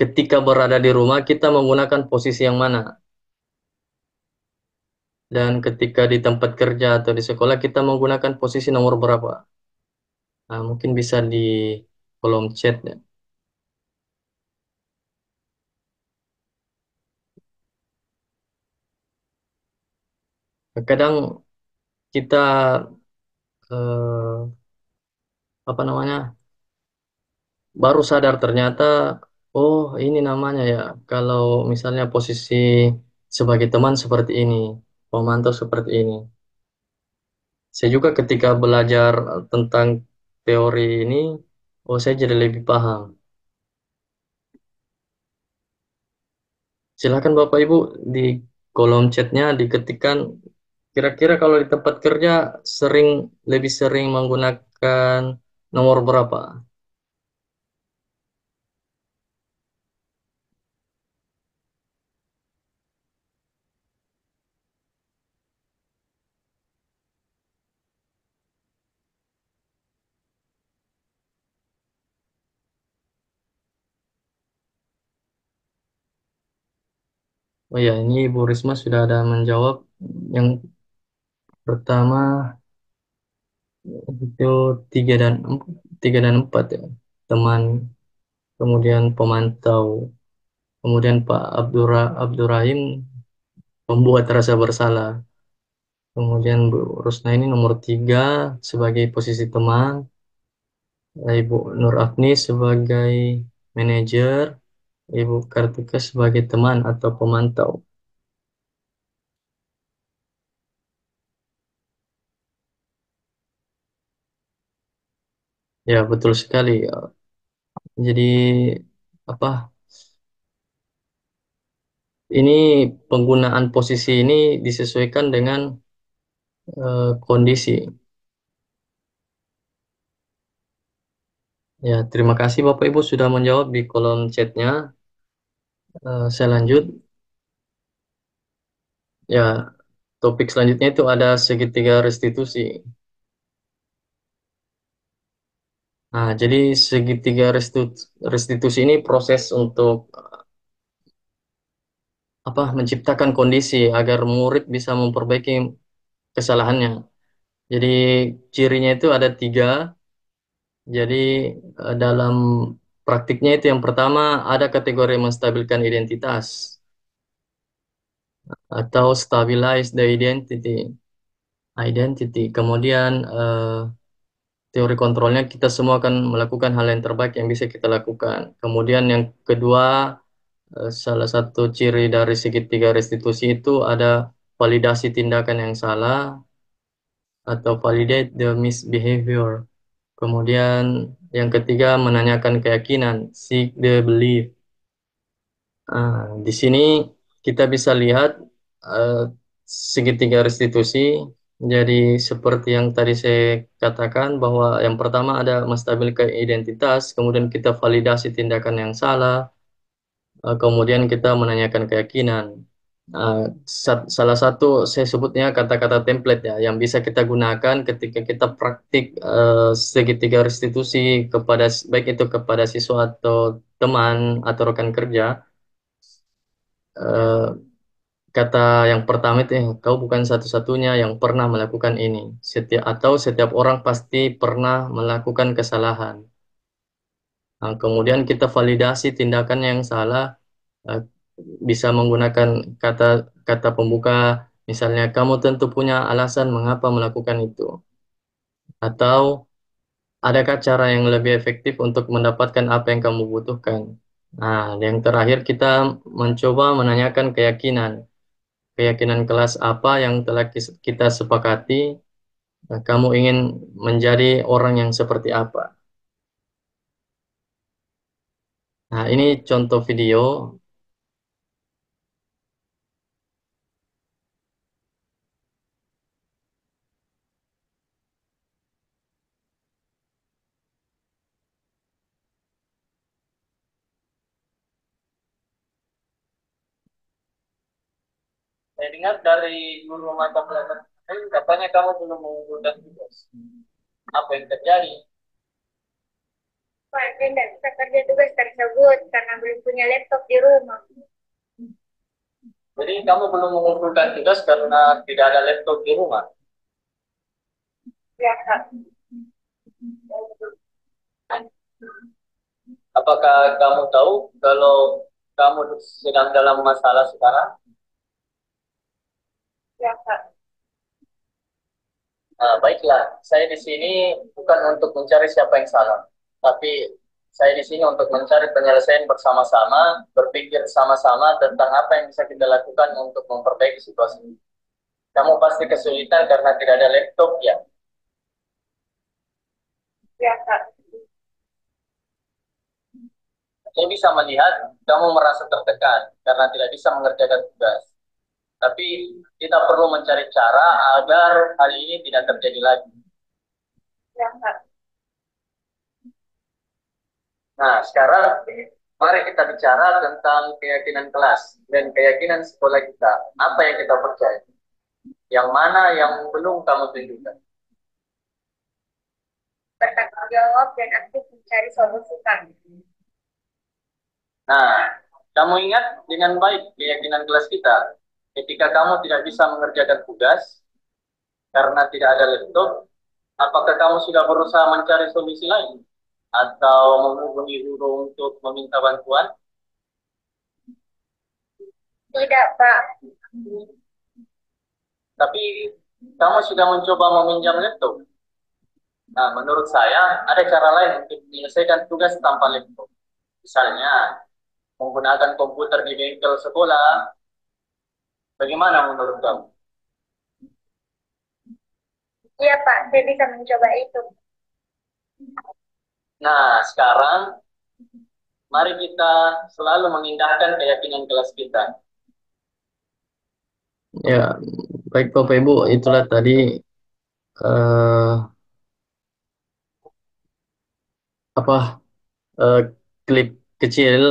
ketika berada di rumah, kita menggunakan posisi yang mana? Dan ketika di tempat kerja atau di sekolah, kita menggunakan posisi nomor berapa? Nah, mungkin bisa di kolom chat ya. Kadang kita eh, apa namanya baru sadar ternyata, oh ini namanya ya. Kalau misalnya posisi sebagai teman seperti ini, pemantau seperti ini. Saya juga ketika belajar tentang teori ini, oh saya jadi lebih paham. Silakan Bapak Ibu di kolom chatnya diketikkan kira-kira kalau di tempat kerja sering lebih sering menggunakan nomor berapa? Oh ya, ini Ibu Risma sudah ada menjawab. Yang pertama itu 3 dan 4 ya. Teman kemudian pemantau, kemudian Pak Abdurrahim membuat rasa bersalah, kemudian Bu Rusna ini nomor 3 sebagai posisi teman, Ibu Nur Afni sebagai manajer, Ibu Kartika sebagai teman atau pemantau. Ya, betul sekali. Jadi apa? Ini penggunaan posisi ini disesuaikan dengan kondisi. Ya, terima kasih Bapak Ibu sudah menjawab di kolom chatnya. Saya lanjut. Ya, topik selanjutnya itu ada segitiga restitusi. Nah, jadi segitiga restitusi ini proses untuk apa? Menciptakan kondisi agar murid bisa memperbaiki kesalahannya. Jadi cirinya itu ada 3. Jadi dalam praktiknya itu yang pertama ada kategori menstabilkan identitas atau stabilize the identity. Kemudian teori kontrolnya kita semua akan melakukan hal yang terbaik yang bisa kita lakukan. Kemudian yang kedua, salah satu ciri dari segitiga restitusi itu ada validasi tindakan yang salah atau validate the misbehavior. Kemudian yang ketiga menanyakan keyakinan, seek the belief. Di sini kita bisa lihat eh, segitiga restitusi. Jadi seperti yang tadi saya katakan bahwa yang pertama ada menstabilkan identitas, kemudian kita validasi tindakan yang salah, kemudian kita menanyakan keyakinan. Eh, Salah satu saya sebutnya kata-kata template ya, yang bisa kita gunakan ketika kita praktik segitiga restitusi kepada baik itu kepada siswa atau teman atau rekan kerja. Eh, Kata yang pertama itu, kau bukan satu-satunya yang pernah melakukan ini. Setiap orang pasti pernah melakukan kesalahan. Nah, kemudian kita validasi tindakan yang salah, eh, bisa menggunakan kata kata pembuka, misalnya kamu tentu punya alasan mengapa melakukan itu. Atau adakah cara yang lebih efektif untuk mendapatkan apa yang kamu butuhkan? Nah, yang terakhir kita mencoba menanyakan keyakinan kelas apa yang telah kita sepakati. Kamu ingin menjadi orang yang seperti apa? Nah, ini contoh video. Saya dengar dari guru mata pelajaran katanya kamu belum mengumpulkan tugas. Apa yang terjadi? Pak, saya nggak bisa kerja tugas tersebut karena belum punya laptop di rumah. Jadi kamu belum mengumpulkan tugas karena tidak ada laptop di rumah. Ya, Kak. Apakah kamu tahu kalau kamu sedang dalam masalah sekarang? Ya, Kak. Nah, baiklah, saya di sini bukan untuk mencari siapa yang salah, tapi saya di sini untuk mencari penyelesaian bersama-sama, berpikir sama-sama tentang apa yang bisa kita lakukan untuk memperbaiki situasi ini. Kamu pasti kesulitan karena tidak ada laptop, ya? Ya, Kak. Saya bisa melihat kamu merasa tertekan karena tidak bisa mengerjakan tugas. Tapi kita perlu mencari cara agar hal ini tidak terjadi lagi. Ya, Kak. Nah, sekarang mari kita bicara tentang keyakinan kelas dan keyakinan sekolah kita. Apa yang kita percaya? Yang mana yang belum kamu tunjukkan? Bertanggung jawab dan aktif mencari solusi, Kak. Nah, kamu ingat dengan baik keyakinan kelas kita. Ketika kamu tidak bisa mengerjakan tugas karena tidak ada laptop, apakah kamu sudah berusaha mencari solusi lain? atau menghubungi guru untuk meminta bantuan? Tidak, Pak. Tapi kamu sudah mencoba meminjam laptop. Nah, menurut saya ada cara lain untuk menyelesaikan tugas tanpa laptop. Misalnya, menggunakan komputer di bengkel sekolah. Bagaimana menurut kamu? Iya, Pak. Saya bisa mencoba itu. Nah, sekarang mari kita selalu mengindahkan keyakinan kelas kita. Ya, baik Bapak Ibu, itulah tadi eh, apa eh, klip kecil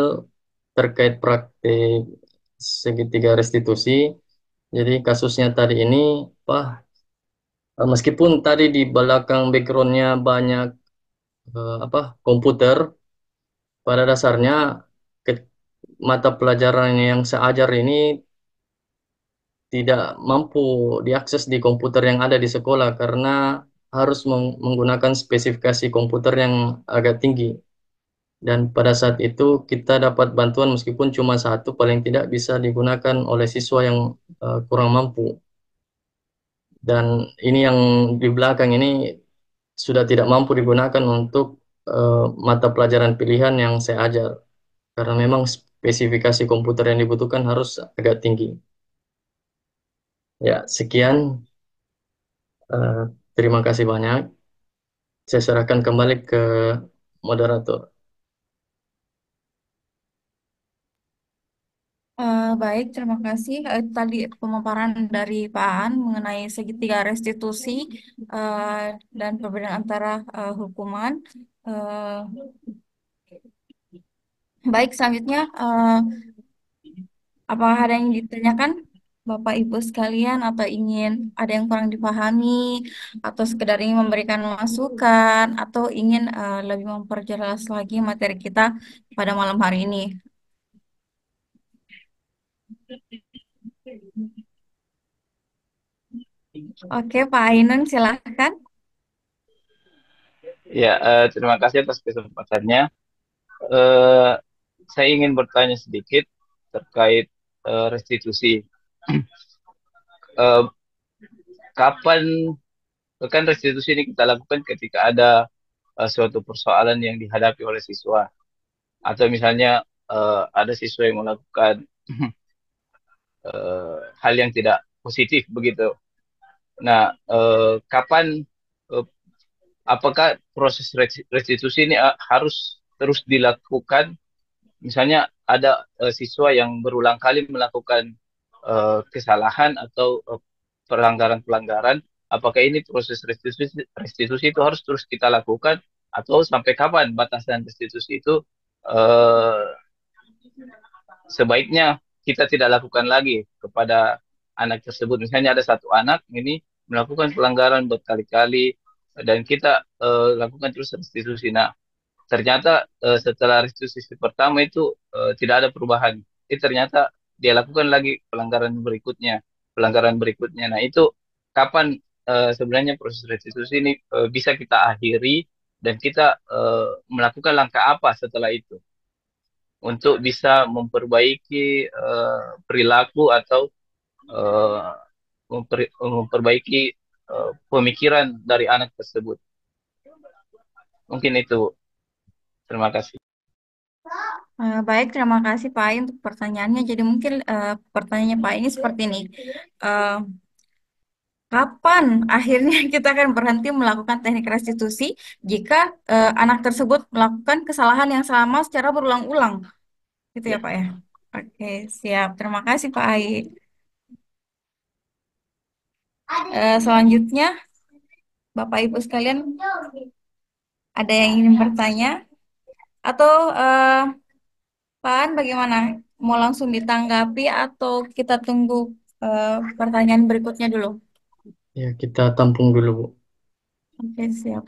terkait praktik segitiga restitusi. Jadi kasusnya tadi ini, Pak, meskipun tadi di belakang backgroundnya banyak komputer, pada dasarnya ke- mata pelajaran yang saya ajar ini tidak mampu diakses di komputer yang ada di sekolah karena harus menggunakan spesifikasi komputer yang agak tinggi. Dan pada saat itu kita dapat bantuan meskipun cuma satu, paling tidak bisa digunakan oleh siswa yang kurang mampu. Dan ini yang di belakang ini sudah tidak mampu digunakan untuk mata pelajaran pilihan yang saya ajar. Karena memang spesifikasi komputer yang dibutuhkan harus agak tinggi. Ya, sekian. Eh, Terima kasih banyak. Saya serahkan kembali ke moderator. Baik, terima kasih. Tadi pemaparan dari Pak An mengenai segitiga restitusi eh, dan perbedaan antara hukuman. Eh, Baik, selanjutnya apakah ada yang ditanyakan Bapak Ibu sekalian atau ingin ada yang kurang dipahami atau sekedar ingin memberikan masukan atau ingin lebih memperjelas lagi materi kita pada malam hari ini? Oke, Pak Ainun silahkan. Ya, terima kasih atas kesempatannya. Eh, saya ingin bertanya sedikit terkait restitusi. Eh, Kapan kan restitusi ini kita lakukan ketika ada suatu persoalan yang dihadapi oleh siswa, atau misalnya ada siswa yang melakukan hal yang tidak positif begitu. Nah, kapan eh, apakah proses restitusi ini harus terus dilakukan? Misalnya ada siswa yang berulang kali melakukan kesalahan atau pelanggaran-pelanggaran, apakah ini proses restitusi itu harus terus kita lakukan atau sampai kapan batasan restitusi itu eh, sebaiknya kita tidak lakukan lagi kepada anak tersebut. Misalnya ada satu anak ini melakukan pelanggaran berkali-kali dan kita lakukan terus restitusi. Nah, ternyata setelah restitusi pertama itu tidak ada perubahan. Ternyata dia lakukan lagi pelanggaran berikutnya. Nah, itu kapan sebenarnya proses restitusi ini bisa kita akhiri dan kita melakukan langkah apa setelah itu untuk bisa memperbaiki perilaku atau eh, memperbaiki pemikiran dari anak tersebut. Mungkin itu. Terima kasih. Baik, terima kasih Pak Ain untuk pertanyaannya. Jadi mungkin pertanyaannya Pak ini seperti ini. Eh, Kapan akhirnya kita akan berhenti melakukan teknik restitusi jika anak tersebut melakukan kesalahan yang sama secara berulang-ulang? Gitu ya Ya. Pak ya? Oke, siap. Terima kasih Pak Ain. Selanjutnya, Bapak Ibu sekalian, ada yang ingin bertanya? Atau Pak An bagaimana? Mau langsung ditanggapi atau kita tunggu pertanyaan berikutnya dulu? Ya, kita tampung dulu, Bu. Oke, siap.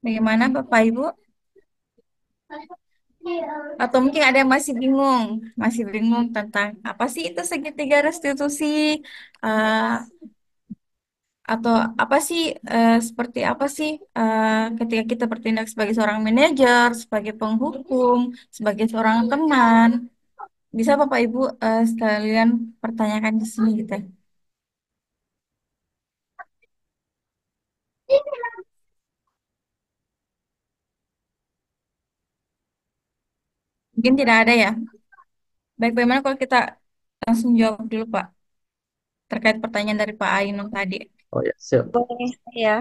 Bagaimana Bapak Ibu? Atau mungkin ada yang masih bingung tentang apa sih itu segitiga restitusi? Eh, atau apa sih seperti apa sih ketika kita bertindak sebagai seorang manajer, sebagai penghukum, sebagai seorang teman. Bisa Bapak Ibu sekalian pertanyakan di sini gitu ya. Mungkin tidak ada ya. Baik, bagaimana kalau kita langsung jawab dulu Pak terkait pertanyaan dari Pak Ainun tadi. Oh ya, siap. Boleh ya.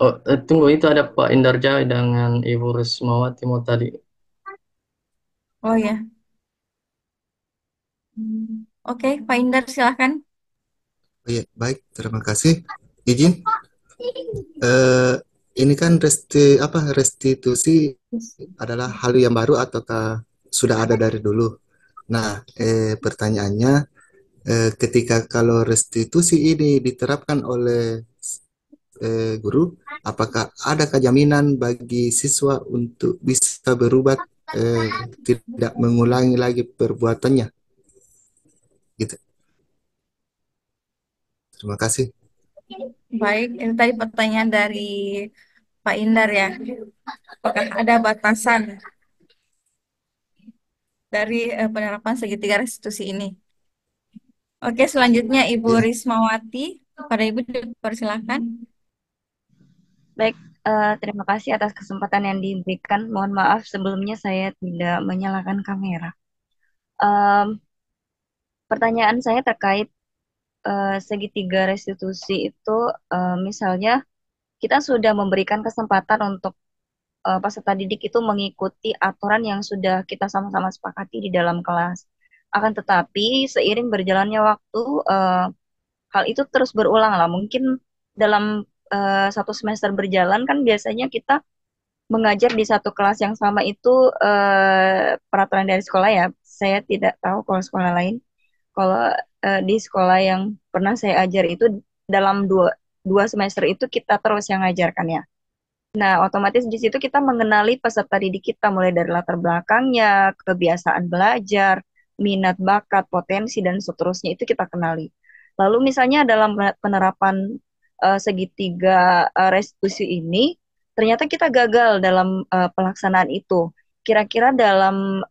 Oh, tunggu, itu ada Pak Indarja dengan Ibu Rismawati mau tadi. Oh ya. Oke, Pak Indar silahkan. Oh iya, baik, terima kasih. Izin, eh, ini kan restitusi adalah hal yang baru ataukah sudah ada dari dulu? Nah, pertanyaannya, ketika kalau restitusi ini diterapkan oleh guru, apakah adakah jaminan bagi siswa untuk bisa berubah, tidak mengulangi lagi perbuatannya? Gitu. Terima kasih. Baik, itu tadi pertanyaan dari Pak Indar ya. Apakah ada batasan dari penerapan segitiga restitusi ini? Oke, selanjutnya Ibu Ya. Rismawati. Pada Ibu dipersilakan. Baik, terima kasih atas kesempatan yang diberikan. Mohon maaf sebelumnya saya tidak menyalakan kamera. Em, Pertanyaan saya terkait segitiga restitusi itu, misalnya kita sudah memberikan kesempatan untuk peserta didik itu mengikuti aturan yang sudah kita sama-sama sepakati di dalam kelas. Akan tetapi seiring berjalannya waktu, hal itu terus berulang lah. Mungkin dalam satu semester berjalan kan biasanya kita mengajar di satu kelas yang sama itu, peraturan dari sekolah ya. Saya tidak tahu kalau sekolah lain. Kalau di sekolah yang pernah saya ajar itu dalam dua semester itu kita terus yang ngajarkan ya. Nah, otomatis di situ kita mengenali peserta didik kita mulai dari latar belakangnya, kebiasaan belajar, minat bakat, potensi dan seterusnya itu kita kenali. Lalu misalnya dalam penerapan segitiga restitusi ini, ternyata kita gagal dalam pelaksanaan itu. Kira-kira dalam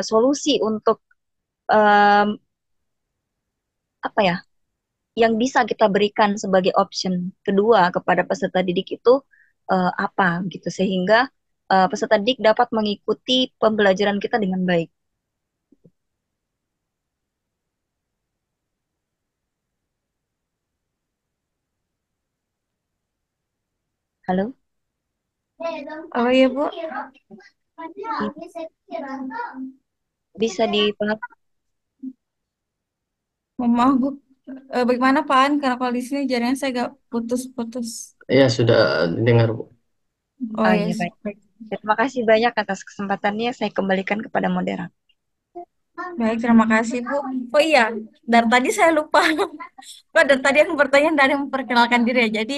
solusi untuk em, apa ya, yang bisa kita berikan sebagai option kedua kepada peserta didik itu apa gitu sehingga peserta didik dapat mengikuti pembelajaran kita dengan baik. Halo, Oh iya Bu, bisa dipahami? mohon maaf Bu. Bagaimana Pak An? Karena kalau di sini jaringan saya agak putus-putus. Ya, sudah dengar, Bu. Oh Ah, iya yes, baik. baik. Terima kasih banyak atas kesempatannya. Saya kembalikan kepada moderator. Baik, terima kasih Bu. Oh iya, dari tadi saya lupa. Pak, dari tadi aku bertanya dari memperkenalkan diri ya. Jadi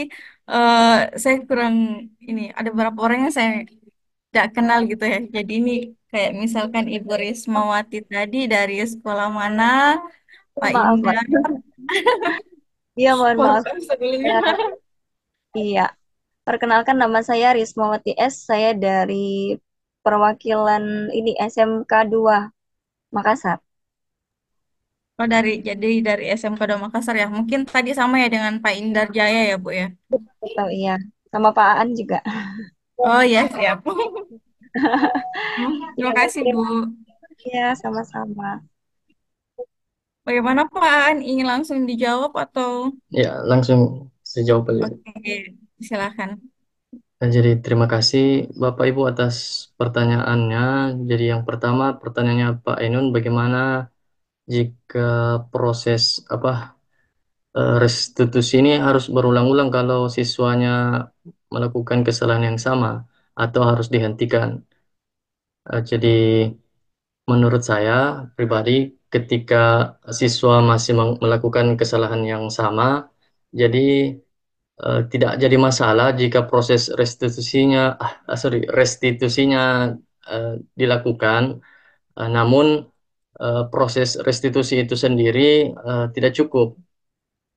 eh, saya kurang ini. Ada beberapa orang yang saya tidak kenal gitu ya. Jadi ini kayak misalkan Ibu Rismawati tadi dari sekolah mana, Pak Maaf, Mas. Indra. Iya, mohon Mohon maaf. maaf sebelumnya. Ya, iya. Perkenalkan nama saya Rismawati S. Saya dari perwakilan ini SMK 2 Makassar. Oh jadi dari SMK 2 Makassar ya. Mungkin tadi sama ya dengan Pak Indar Jaya ya Bu ya. Betul, iya. Sama Pak Aan juga. Oh ya siap. Ya, Terima baik. kasih Bu. Terima kasih ya, sama-sama. Bagaimana Pak An? Ingin langsung dijawab atau? Ya, langsung sejauh aja. Oke, silakan. Nah, jadi terima kasih Bapak Ibu atas pertanyaannya. Jadi yang pertama pertanyaannya Pak Ainun, bagaimana jika proses restitusi ini harus berulang-ulang kalau siswanya melakukan kesalahan yang sama atau harus dihentikan? Jadi menurut saya pribadi, ketika siswa masih melakukan kesalahan yang sama, jadi tidak jadi masalah jika proses restitusinya dilakukan. Namun proses restitusi itu sendiri tidak cukup.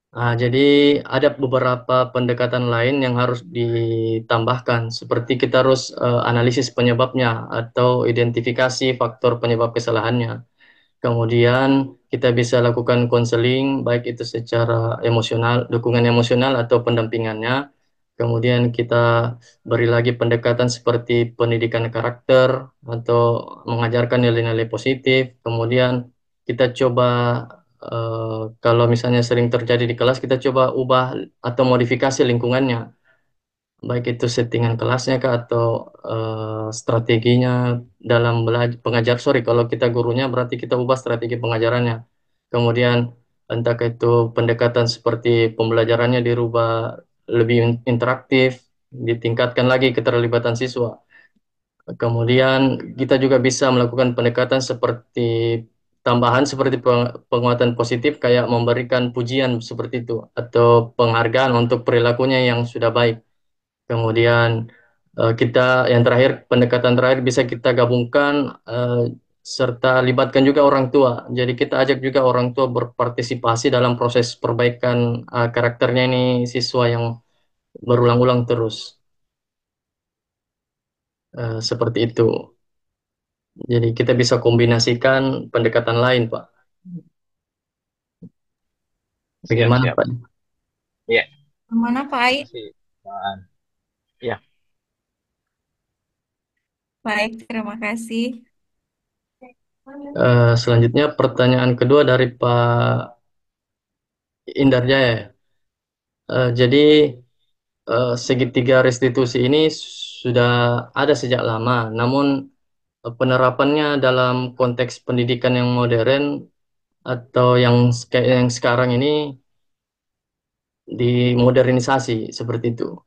Jadi ada beberapa pendekatan lain yang harus ditambahkan, seperti kita harus analisis penyebabnya atau identifikasi faktor penyebab kesalahannya. Kemudian kita bisa lakukan konseling, baik itu secara emosional, dukungan emosional atau pendampingannya. Kemudian kita beri lagi pendekatan seperti pendidikan karakter atau mengajarkan nilai-nilai positif. Kemudian kita coba kalau misalnya sering terjadi di kelas, kita coba ubah atau modifikasi lingkungannya, baik itu settingan kelasnya kah atau strateginya dalam belajar pengajar. Sorry, kalau kita gurunya berarti kita ubah strategi pengajarannya. Kemudian entah itu pendekatan seperti pembelajarannya dirubah lebih interaktif, ditingkatkan lagi keterlibatan siswa. Kemudian kita juga bisa melakukan pendekatan seperti tambahan seperti penguatan positif kayak memberikan pujian seperti itu atau penghargaan untuk perilakunya yang sudah baik. Kemudian kita yang terakhir, pendekatan terakhir bisa kita gabungkan serta libatkan juga orang tua. Jadi kita ajak juga orang tua berpartisipasi dalam proses perbaikan karakternya ini siswa yang berulang-ulang terus. Seperti itu. Jadi kita bisa kombinasikan pendekatan lain, Pak. Siap, Bagaimana, siap. Pak? Iya, Mana Pak Ai? masih. Iya, Baik, terima kasih. Selanjutnya pertanyaan kedua dari Pak Indar Jaya. Jadi segitiga restitusi ini sudah ada sejak lama, namun penerapannya dalam konteks pendidikan yang modern atau kayak yang sekarang ini dimodernisasi seperti itu.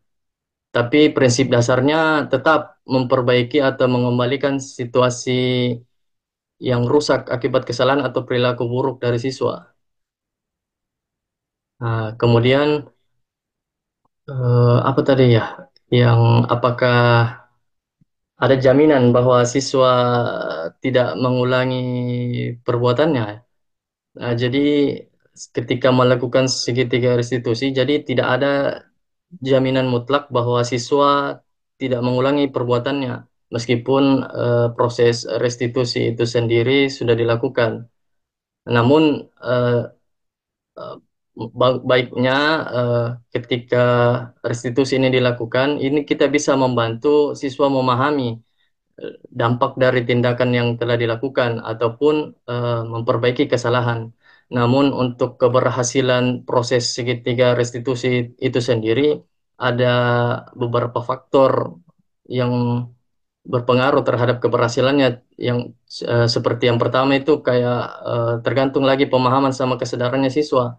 Tapi prinsip dasarnya tetap memperbaiki atau mengembalikan situasi yang rusak akibat kesalahan atau perilaku buruk dari siswa. Nah, kemudian apa tadi ya? Yang apakah ada jaminan bahwa siswa tidak mengulangi perbuatannya? Nah, jadi ketika melakukan segitiga restitusi, jadi tidak ada jaminan mutlak bahwa siswa tidak mengulangi perbuatannya, meskipun proses restitusi itu sendiri sudah dilakukan. Namun eh, baiknya eh, ketika restitusi ini dilakukan, ini kita bisa membantu siswa memahami dampak dari tindakan yang telah dilakukan ataupun memperbaiki kesalahan. Namun untuk keberhasilan proses segitiga restitusi itu sendiri ada beberapa faktor yang berpengaruh terhadap keberhasilannya yang seperti yang pertama itu kayak tergantung lagi pemahaman sama kesadarannya siswa.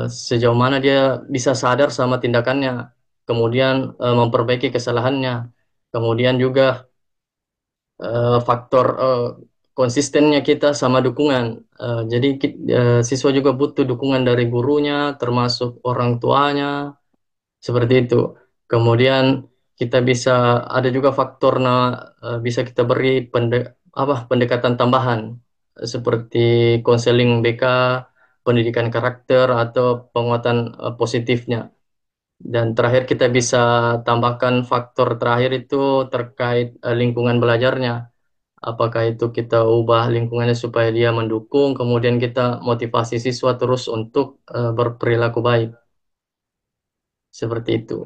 Sejauh mana dia bisa sadar sama tindakannya, kemudian memperbaiki kesalahannya, kemudian juga faktor konsistennya kita sama dukungan. Jadi siswa juga butuh dukungan dari gurunya, termasuk orang tuanya, seperti itu. Kemudian kita bisa ada juga faktor bisa kita beri pendekatan tambahan seperti konseling BK, pendidikan karakter atau penguatan positifnya. Dan terakhir kita bisa tambahkan faktor terakhir itu terkait lingkungan belajarnya. Apakah itu kita ubah lingkungannya supaya dia mendukung, kemudian kita motivasi siswa terus untuk berperilaku baik. Seperti itu.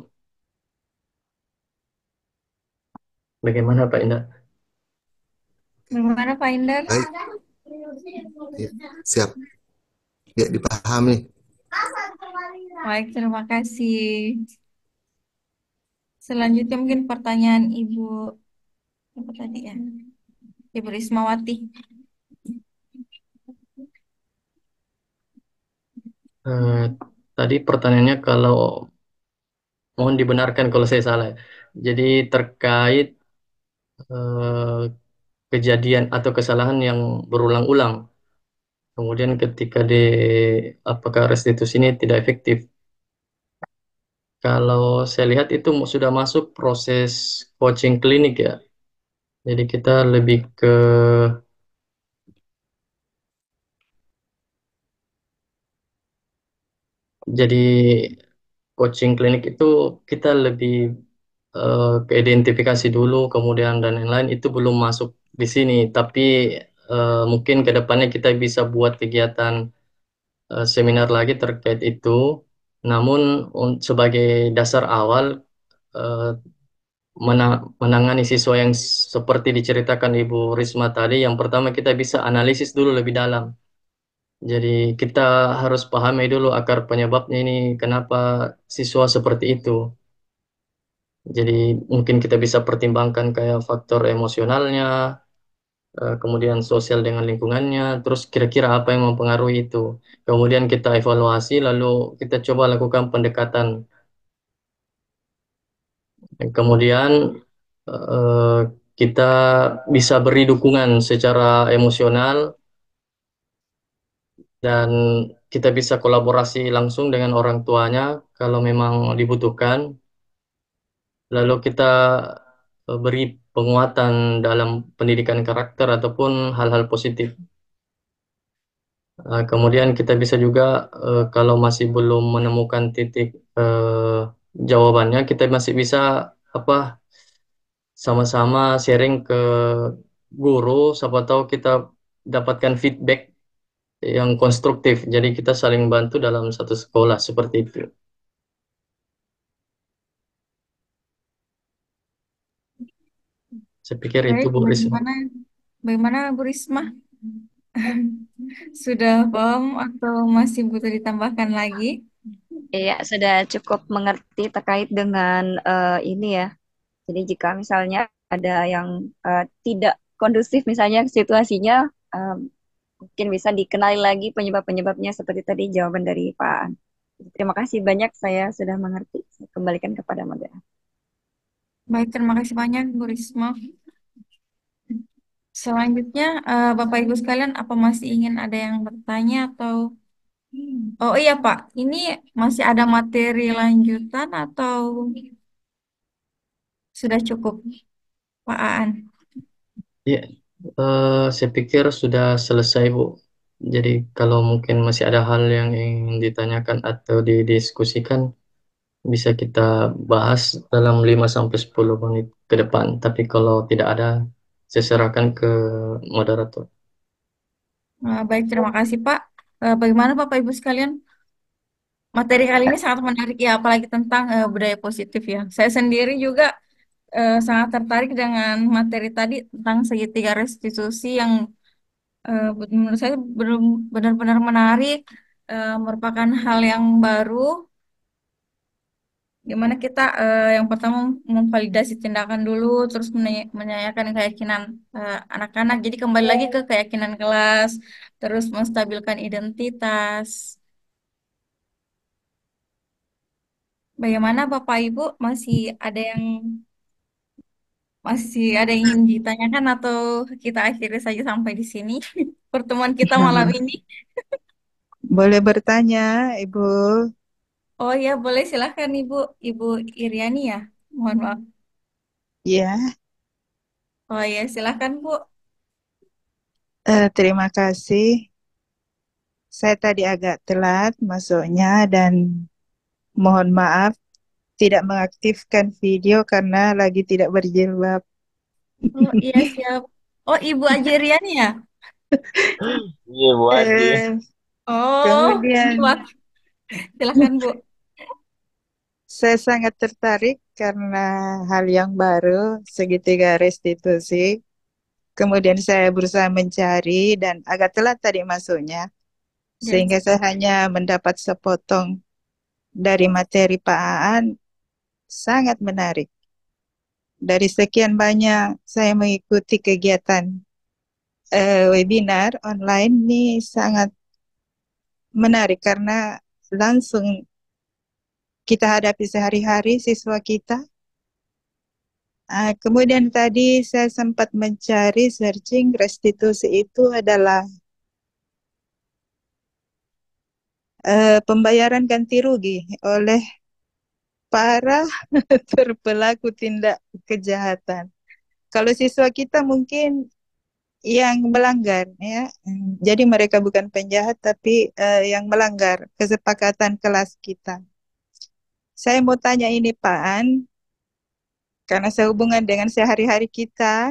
Bagaimana Pak Indah? Bagaimana Pak Indar? Baik, ya, siap. Ya, dipahami. Baik, terima kasih. Selanjutnya mungkin pertanyaan Ibu apa tadi ya? Ibu Rismawati. Eh, Tadi pertanyaannya kalau mohon dibenarkan kalau saya salah. Jadi terkait eh, kejadian atau kesalahan yang berulang-ulang. Kemudian ketika apakah restitusi ini tidak efektif? Kalau saya lihat itu sudah masuk proses coaching klinik ya. Jadi kita lebih ke Jadi coaching klinik itu kita lebih ke identifikasi dulu, kemudian dan lain-lain itu belum masuk di sini. Tapi mungkin ke depannya kita bisa buat kegiatan seminar lagi terkait itu. Namun sebagai dasar awal eh, menangani siswa yang seperti diceritakan Ibu Risma tadi, yang pertama kita bisa analisis dulu lebih dalam. Jadi kita harus pahami dulu akar penyebabnya ini, kenapa siswa seperti itu. Jadi mungkin kita bisa pertimbangkan kayak faktor emosionalnya, kemudian sosial dengan lingkungannya, terus kira-kira apa yang mempengaruhi itu. Kemudian kita evaluasi, lalu kita coba lakukan pendekatan. Dan kemudian eh, kita bisa beri dukungan secara emosional dan kita bisa kolaborasi langsung dengan orang tuanya kalau memang dibutuhkan. Lalu kita beri penguatan dalam pendidikan karakter ataupun hal-hal positif. Kemudian kita bisa juga kalau masih belum menemukan titik jawabannya, kita masih bisa apa sama-sama sharing ke guru, siapa tahu kita dapatkan feedback yang konstruktif. Jadi kita saling bantu dalam satu sekolah seperti itu. Saya pikir itu Baik, Bu Risma. bagaimana Bu Risma? Sudah paham atau masih butuh ditambahkan lagi? Iya, sudah cukup mengerti terkait dengan ini ya. Jadi jika misalnya ada yang tidak kondusif misalnya situasinya, eh, mungkin bisa dikenali lagi penyebab-penyebabnya seperti tadi jawaban dari Pak An. Terima kasih banyak, saya sudah mengerti. Saya kembalikan kepada moderator. Baik, terima kasih banyak Bu Risma. Selanjutnya, Bapak Ibu sekalian, apa masih ingin ada yang bertanya atau? Oh iya Pak, ini masih ada materi lanjutan atau sudah cukup, Pak Aan? Iya, saya pikir sudah selesai Bu. Jadi kalau mungkin masih ada hal yang ingin ditanyakan atau didiskusikan, bisa kita bahas dalam 5 sampai 10 menit ke depan. Tapi kalau tidak ada, saya serahkan ke moderator. Baik, terima kasih Pak. Bagaimana Bapak Ibu sekalian? Materi kali ini sangat menarik ya, apalagi tentang budaya positif ya. Saya sendiri juga sangat tertarik dengan materi tadi tentang segitiga restitusi yang menurut saya benar-benar menarik, merupakan hal yang baru, di mana kita yang pertama memvalidasi tindakan dulu, terus menanyakan keyakinan anak-anak. Jadi kembali lagi ke keyakinan kelas, terus menstabilkan identitas. Bagaimana Bapak Ibu masih ada yang ingin ditanyakan atau kita akhiri saja sampai di sini pertemuan kita malam ini? Boleh bertanya, Ibu? Oh ya, boleh silahkan Ibu Iriani ya. Mohon maaf. Ya, Oh ya, silahkan Bu. terima kasih. Saya tadi agak telat masuknya dan mohon maaf tidak mengaktifkan video karena lagi tidak berjilbab. Oh iya siap. Oh Ibu Aji Iriani ya? Iya, Bu Adi. Eh, Oh, kemudian silakan, silahkan Bu. saya sangat tertarik karena hal yang baru, segitiga restitusi. Kemudian saya berusaha mencari dan agak telat tadi masuknya, Ya, sehingga saya hanya mendapat sepotong dari materi Pak Aan. Sangat menarik. Dari sekian banyak saya mengikuti kegiatan webinar online ini sangat menarik karena langsung kita hadapi sehari-hari siswa kita. Kemudian tadi saya sempat mencari searching restitusi itu adalah pembayaran ganti rugi oleh para terpelaku tindak kejahatan. Kalau siswa kita mungkin yang melanggar ya. Jadi mereka bukan penjahat tapi yang melanggar kesepakatan kelas kita. Saya mau tanya ini Pak An, karena sehubungan dengan sehari-hari kita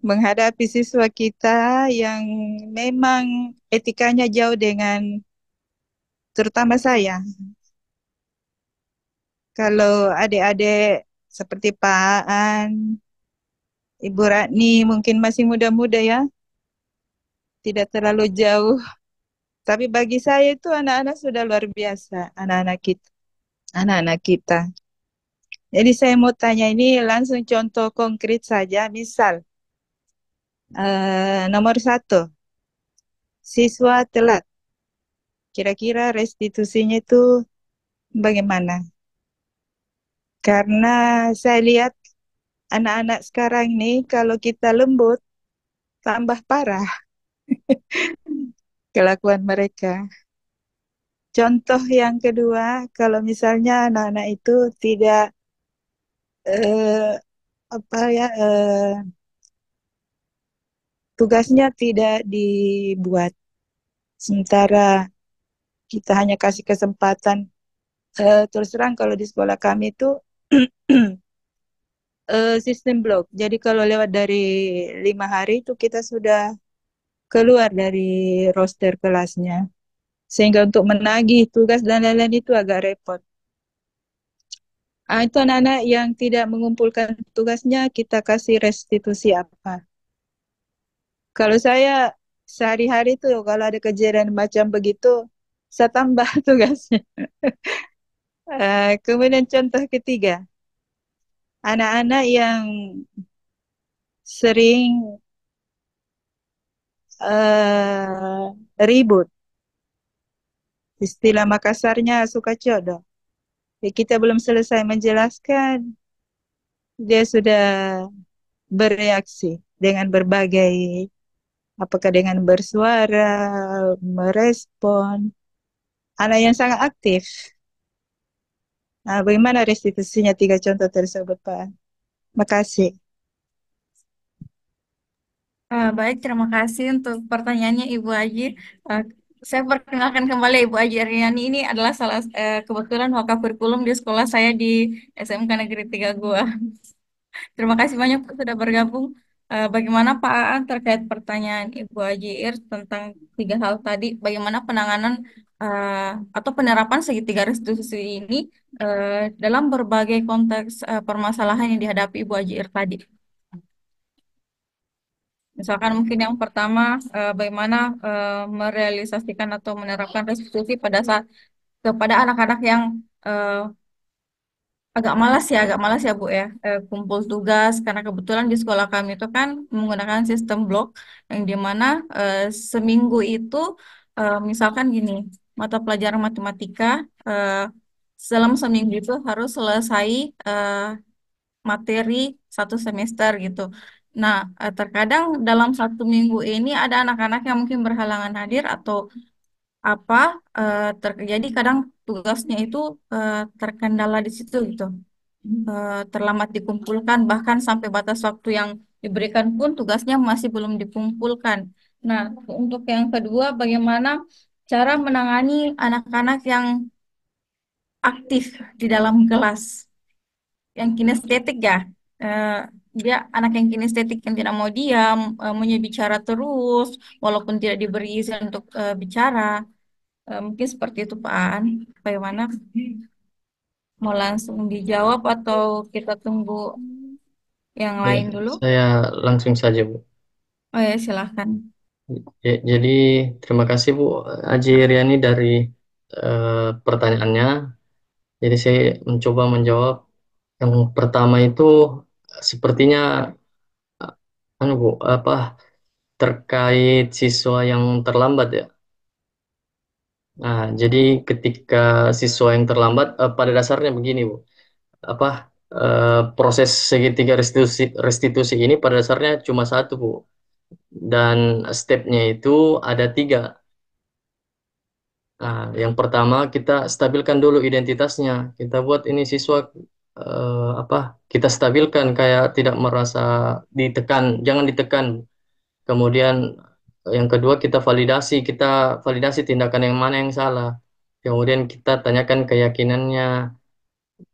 menghadapi siswa kita yang memang etikanya jauh dengan terutama saya. Kalau adik-adik seperti Pak An, Ibu Ratni mungkin masih muda-muda ya, tidak terlalu jauh. Tapi bagi saya itu anak-anak sudah luar biasa, anak-anak kita, anak-anak kita. Jadi saya mau tanya ini langsung contoh konkret saja, misal nomor satu, siswa telat. Kira-kira restitusinya itu bagaimana? Karena saya lihat anak-anak sekarang nih kalau kita lembut, tambah parah kelakuan mereka. Contoh yang kedua, kalau misalnya anak-anak itu tidak eh, apa ya tugasnya tidak dibuat, sementara kita hanya kasih kesempatan. Terus terang kalau di sekolah kami itu sistem blok. Jadi kalau lewat dari 5 hari itu kita sudah keluar dari roster kelasnya. Sehingga untuk menagih tugas dan lain-lain itu agak repot. Itu anak-anak yang tidak mengumpulkan tugasnya kita kasih restitusi apa. Kalau saya sehari-hari tuh kalau ada kejadian macam begitu, saya tambah tugasnya. Kemudian contoh ketiga, anak-anak yang sering ribut, istilah Makassarnya suka codoh. Kita belum selesai menjelaskan, dia sudah bereaksi dengan berbagai, apakah dengan bersuara, merespon, anak yang sangat aktif. Nah, bagaimana restitusinya 3 contoh tersebut, Pak? Makasih. Baik, terima kasih untuk pertanyaannya Ibu Aji. Eh, saya perkenalkan kembali Ibu Aji Ariani. Ini adalah kebetulan wakaf kurikulum di sekolah saya di SMK Negeri 3 Gua. Terima kasih banyak sudah bergabung. Bagaimana Pak Aan terkait pertanyaan Ibu Haji Ir tentang 3 hal tadi, bagaimana penanganan eh, atau penerapan segitiga restitusi ini dalam berbagai konteks permasalahan yang dihadapi Ibu Haji Ir tadi. Misalkan mungkin yang pertama, bagaimana merealisasikan atau menerapkan restitusi pada saat kepada anak-anak yang eh, agak malas ya Bu ya, kumpul tugas karena kebetulan di sekolah kami itu kan menggunakan sistem blok yang dimana seminggu itu misalkan gini, mata pelajaran matematika eh, selama seminggu itu harus selesai eh, materi 1 semester gitu. Nah, terkadang dalam 1 minggu ini ada anak-anak yang mungkin berhalangan hadir atau apa terjadi kadang tugasnya itu terkendala di situ gitu. Terlambat dikumpulkan bahkan sampai batas waktu yang diberikan pun tugasnya masih belum dikumpulkan. Nah, untuk yang kedua bagaimana cara menangani anak-anak yang aktif di dalam kelas, yang kinestetik ya. Eh, Dia anak yang kinestetik yang tidak mau diam, maunya bicara terus walaupun tidak diberi izin untuk bicara. Mungkin seperti itu Pak Aan. Bagaimana? Mau langsung dijawab atau kita tunggu yang Ya, lain dulu? saya langsung saja, Bu. Oh ya, silahkan. Jadi terima kasih Bu Aji Riani dari pertanyaannya. Jadi saya mencoba menjawab yang pertama itu sepertinya Bu apa terkait siswa yang terlambat ya. Nah, jadi ketika siswa yang terlambat pada dasarnya begini Bu, apa proses segitiga restitusi ini pada dasarnya cuma satu Bu, dan stepnya itu ada 3. Nah, yang pertama kita stabilkan dulu identitasnya. Kita buat ini siswa apa? Kita stabilkan kayak tidak merasa ditekan, jangan ditekan. Kemudian yang kedua kita validasi tindakan yang mana yang salah. Kemudian kita tanyakan keyakinannya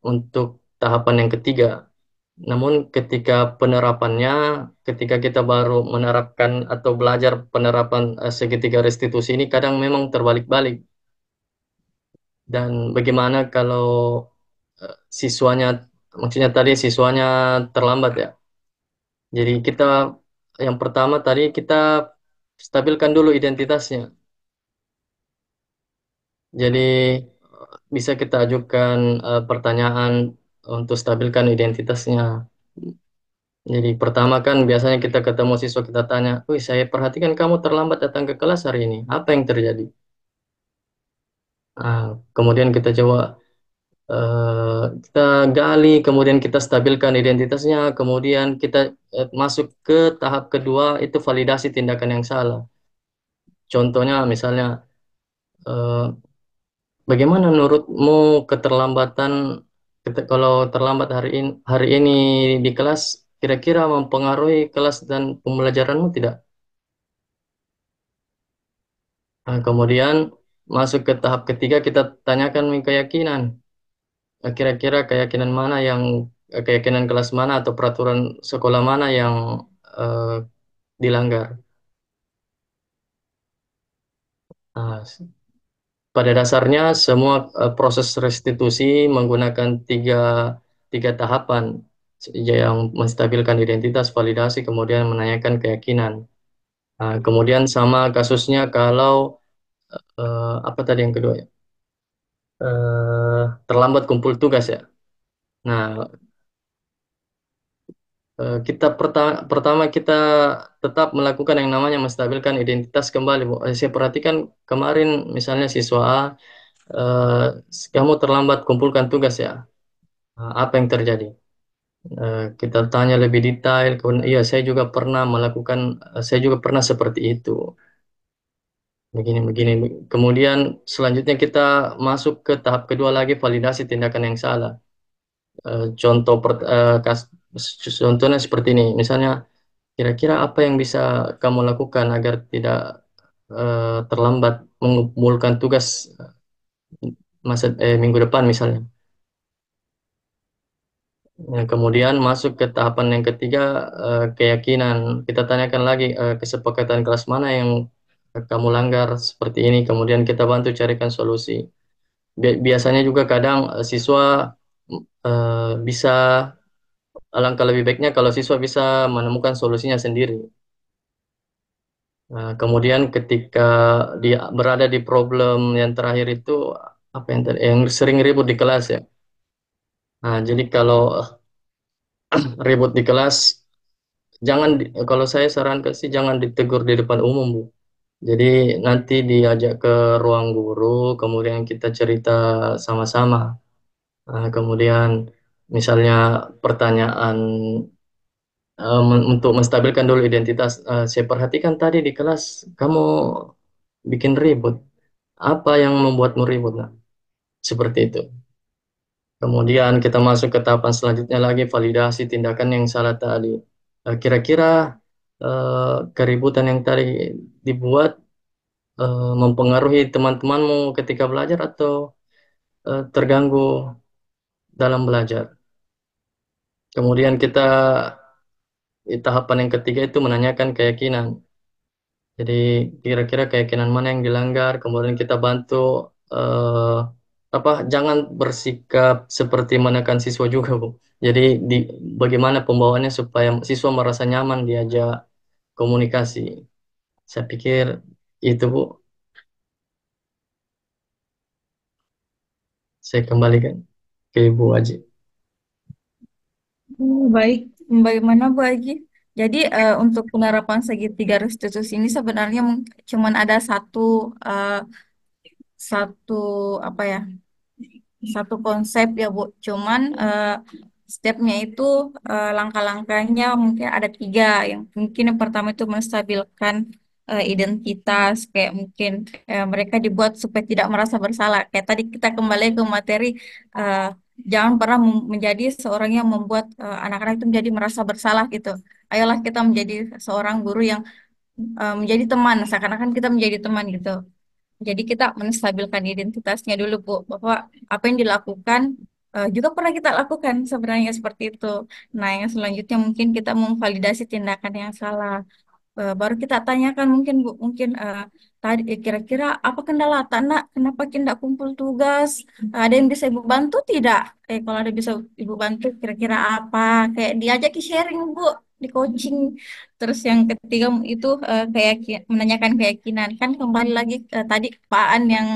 untuk tahapan yang ketiga. Namun ketika penerapannya, ketika kita baru menerapkan atau belajar penerapan segitiga restitusi ini kadang memang terbalik-balik. Dan bagaimana kalau siswanya, maksudnya tadi siswanya terlambat ya. Jadi yang pertama tadi kita stabilkan dulu identitasnya. Jadi bisa kita ajukan pertanyaan untuk stabilkan identitasnya. Jadi pertama kan biasanya kita ketemu siswa kita tanya, "Wih, saya perhatikan kamu terlambat datang ke kelas hari ini. Apa yang terjadi?" Nah, kemudian kita coba kita gali, kemudian kita stabilkan identitasnya, kemudian kita masuk ke tahap kedua itu validasi tindakan yang salah. Contohnya misalnya eh, bagaimana menurutmu keterlambatan kalau terlambat hari ini di kelas kira-kira mempengaruhi kelas dan pembelajaranmu tidak? Nah, kemudian masuk ke tahap ketiga kita tanyakan keyakinan. Kira-kira keyakinan kelas mana atau peraturan sekolah mana yang eh, dilanggar. Nah, pada dasarnya semua proses restitusi menggunakan tiga tahapan yang menstabilkan identitas, validasi, kemudian menanyakan keyakinan. Nah, kemudian sama kasusnya kalau apa tadi yang kedua ya? Terlambat kumpul tugas ya. Nah, pertama kita tetap melakukan yang namanya menstabilkan identitas kembali, Bu. Saya perhatikan kemarin misalnya siswa A, eh, kamu terlambat kumpulkan tugas ya. Nah, apa yang terjadi? Kita tanya lebih detail. Kemudian, iya, saya juga pernah seperti itu. Begini. Kemudian selanjutnya kita masuk ke tahap kedua lagi, validasi tindakan yang salah. Eh, contoh per, eh, kas- Contohnya seperti ini. Misalnya, kira-kira apa yang bisa kamu lakukan agar tidak terlambat mengumpulkan tugas minggu depan misalnya. Nah, kemudian masuk ke tahapan yang ketiga, keyakinan. Kita tanyakan lagi kesepakatan kelas mana yang kamu langgar seperti ini. Kemudian kita bantu carikan solusi. Biasanya juga kadang siswa bisa, alangkah lebih baiknya kalau siswa bisa menemukan solusinya sendiri. Nah, kemudian ketika dia berada di problem yang terakhir itu apa yang sering ribut di kelas ya. Nah, jadi kalau ribut di kelas kalau saya sarankan sih jangan ditegur di depan umum, Bu. Jadi nanti diajak ke ruang guru, kemudian kita cerita sama-sama. Nah, kemudian misalnya pertanyaan untuk menstabilkan dulu identitas. Saya perhatikan tadi di kelas kamu bikin ribut. Apa yang membuatmu ribut? Nah, seperti itu. Kemudian kita masuk ke tahapan selanjutnya lagi validasi tindakan yang salah tadi. Kira-kira keributan yang tadi dibuat mempengaruhi teman-temanmu ketika belajar atau terganggu dalam belajar. Kemudian kita di tahapan yang ketiga itu menanyakan keyakinan. Jadi kira-kira keyakinan mana yang dilanggar, kemudian kita bantu eh, jangan bersikap seperti menekan siswa juga, Bu. Jadi bagaimana pembawaannya supaya siswa merasa nyaman diajak komunikasi. Saya pikir itu, Bu. Saya kembalikan ke Ibu Aji. Baik, bagaimana Bu Aji? Jadi untuk penerapan segitiga restitusi ini sebenarnya cuman ada eh, satu apa ya satu konsep ya Bu. Cuman stepnya itu langkah-langkahnya mungkin ada tiga. Yang mungkin yang pertama itu menstabilkan identitas, kayak mungkin mereka dibuat supaya tidak merasa bersalah. Kayak tadi kita kembali ke materi, eh, jangan pernah menjadi seorang yang membuat anak-anak itu menjadi merasa bersalah gitu. Ayolah kita menjadi seorang guru yang menjadi teman, seakan-akan kita menjadi teman gitu. Jadi kita menstabilkan identitasnya dulu Bu, bahwa apa yang dilakukan juga pernah kita lakukan sebenarnya seperti itu. Nah, yang selanjutnya mungkin kita memvalidasi tindakan yang salah. Baru kita tanyakan mungkin Bu, mungkin tadi kira-kira apa kendala tak nak, kenapa tidak kumpul tugas? Ada yang bisa Ibu bantu tidak? Kalau ada bisa Ibu bantu, kira-kira apa? Kayak diajak ke sharing Bu, di coaching. Terus yang ketiga itu kayak menanyakan keyakinan. Kan kembali lagi tadi Pak An yang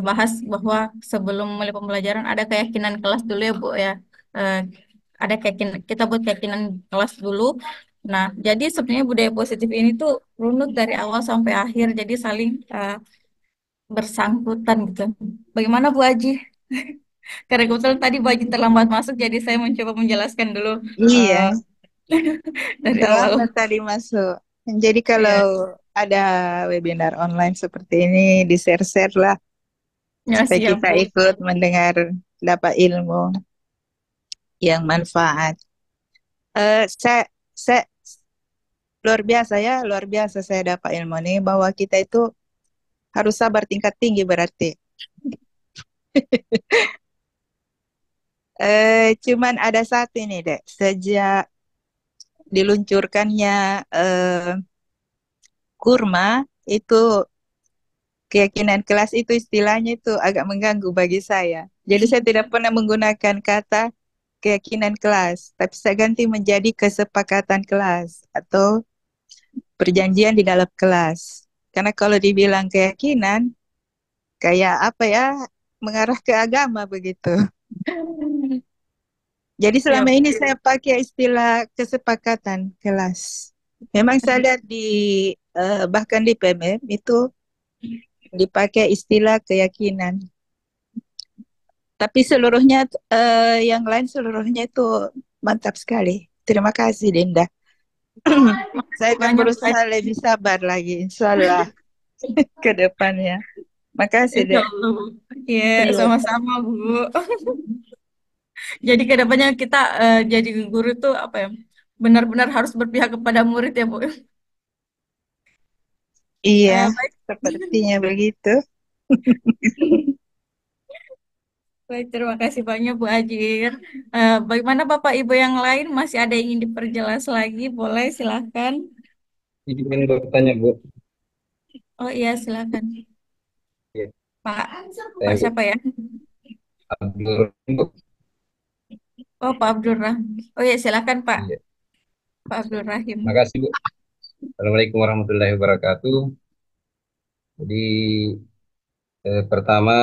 bahas bahwa sebelum mulai pembelajaran ada keyakinan kelas dulu ya Bu ya. Eh, ada keyakinan, kita buat keyakinan kelas dulu. Nah, jadi sebenarnya budaya positif ini tuh runut dari awal sampai akhir, jadi saling bersangkutan gitu. Bagaimana Bu Aji? Karena kebetulan tadi Bu Aji terlambat masuk, jadi saya mencoba menjelaskan dulu Iya, eh, dari awal. terlambat tadi masuk. Jadi kalau Ya, ada webinar online seperti ini, di-share-share lah ya supaya siap kita Bu. ikut mendengar, dapat ilmu yang manfaat. Saya luar biasa ya, luar biasa saya dapat ilmu ini bahwa kita itu harus sabar tingkat tinggi berarti. Cuman ada satu ini dek, sejak diluncurkannya kurma itu keyakinan kelas itu istilahnya itu agak mengganggu bagi saya. Jadi saya tidak pernah menggunakan kata keyakinan kelas, tapi saya ganti menjadi kesepakatan kelas atau perjanjian di dalam kelas. Karena kalau dibilang keyakinan, kayak apa ya, mengarah ke agama begitu. Jadi selama Siap. ini saya pakai istilah kesepakatan kelas. Memang saya lihat di bahkan di PMM itu dipakai istilah keyakinan. Tapi seluruhnya yang lain seluruhnya itu mantap sekali. Terima kasih Dinda. Saya Makasih akan banyak Bu berusaha Aji. lebih sabar lagi, insya Allah ke depannya. Makasih Insya deh. Allah Bu. Ya, Iya. sama-sama Bu. Jadi kedepannya kita jadi guru tuh apa ya? Benar-benar harus berpihak kepada murid ya Bu. Iya, Baik. sepertinya begitu. Baik, terima kasih banyak Bu Ajir. Bagaimana Bapak Ibu yang lain? Masih ada yang ingin diperjelas lagi? Boleh, silahkan. Izin bertanya, Bu. Oh iya, silahkan. Ya, Pak, Pak saya Bu. siapa ya? Abdul, Bu. Oh, Pak Abdul Rahim. Oh iya, silahkan Pak. Iya. Pak Abdul Rahim. Makasih, Bu. Assalamualaikum warahmatullahi wabarakatuh. Jadi, pertama,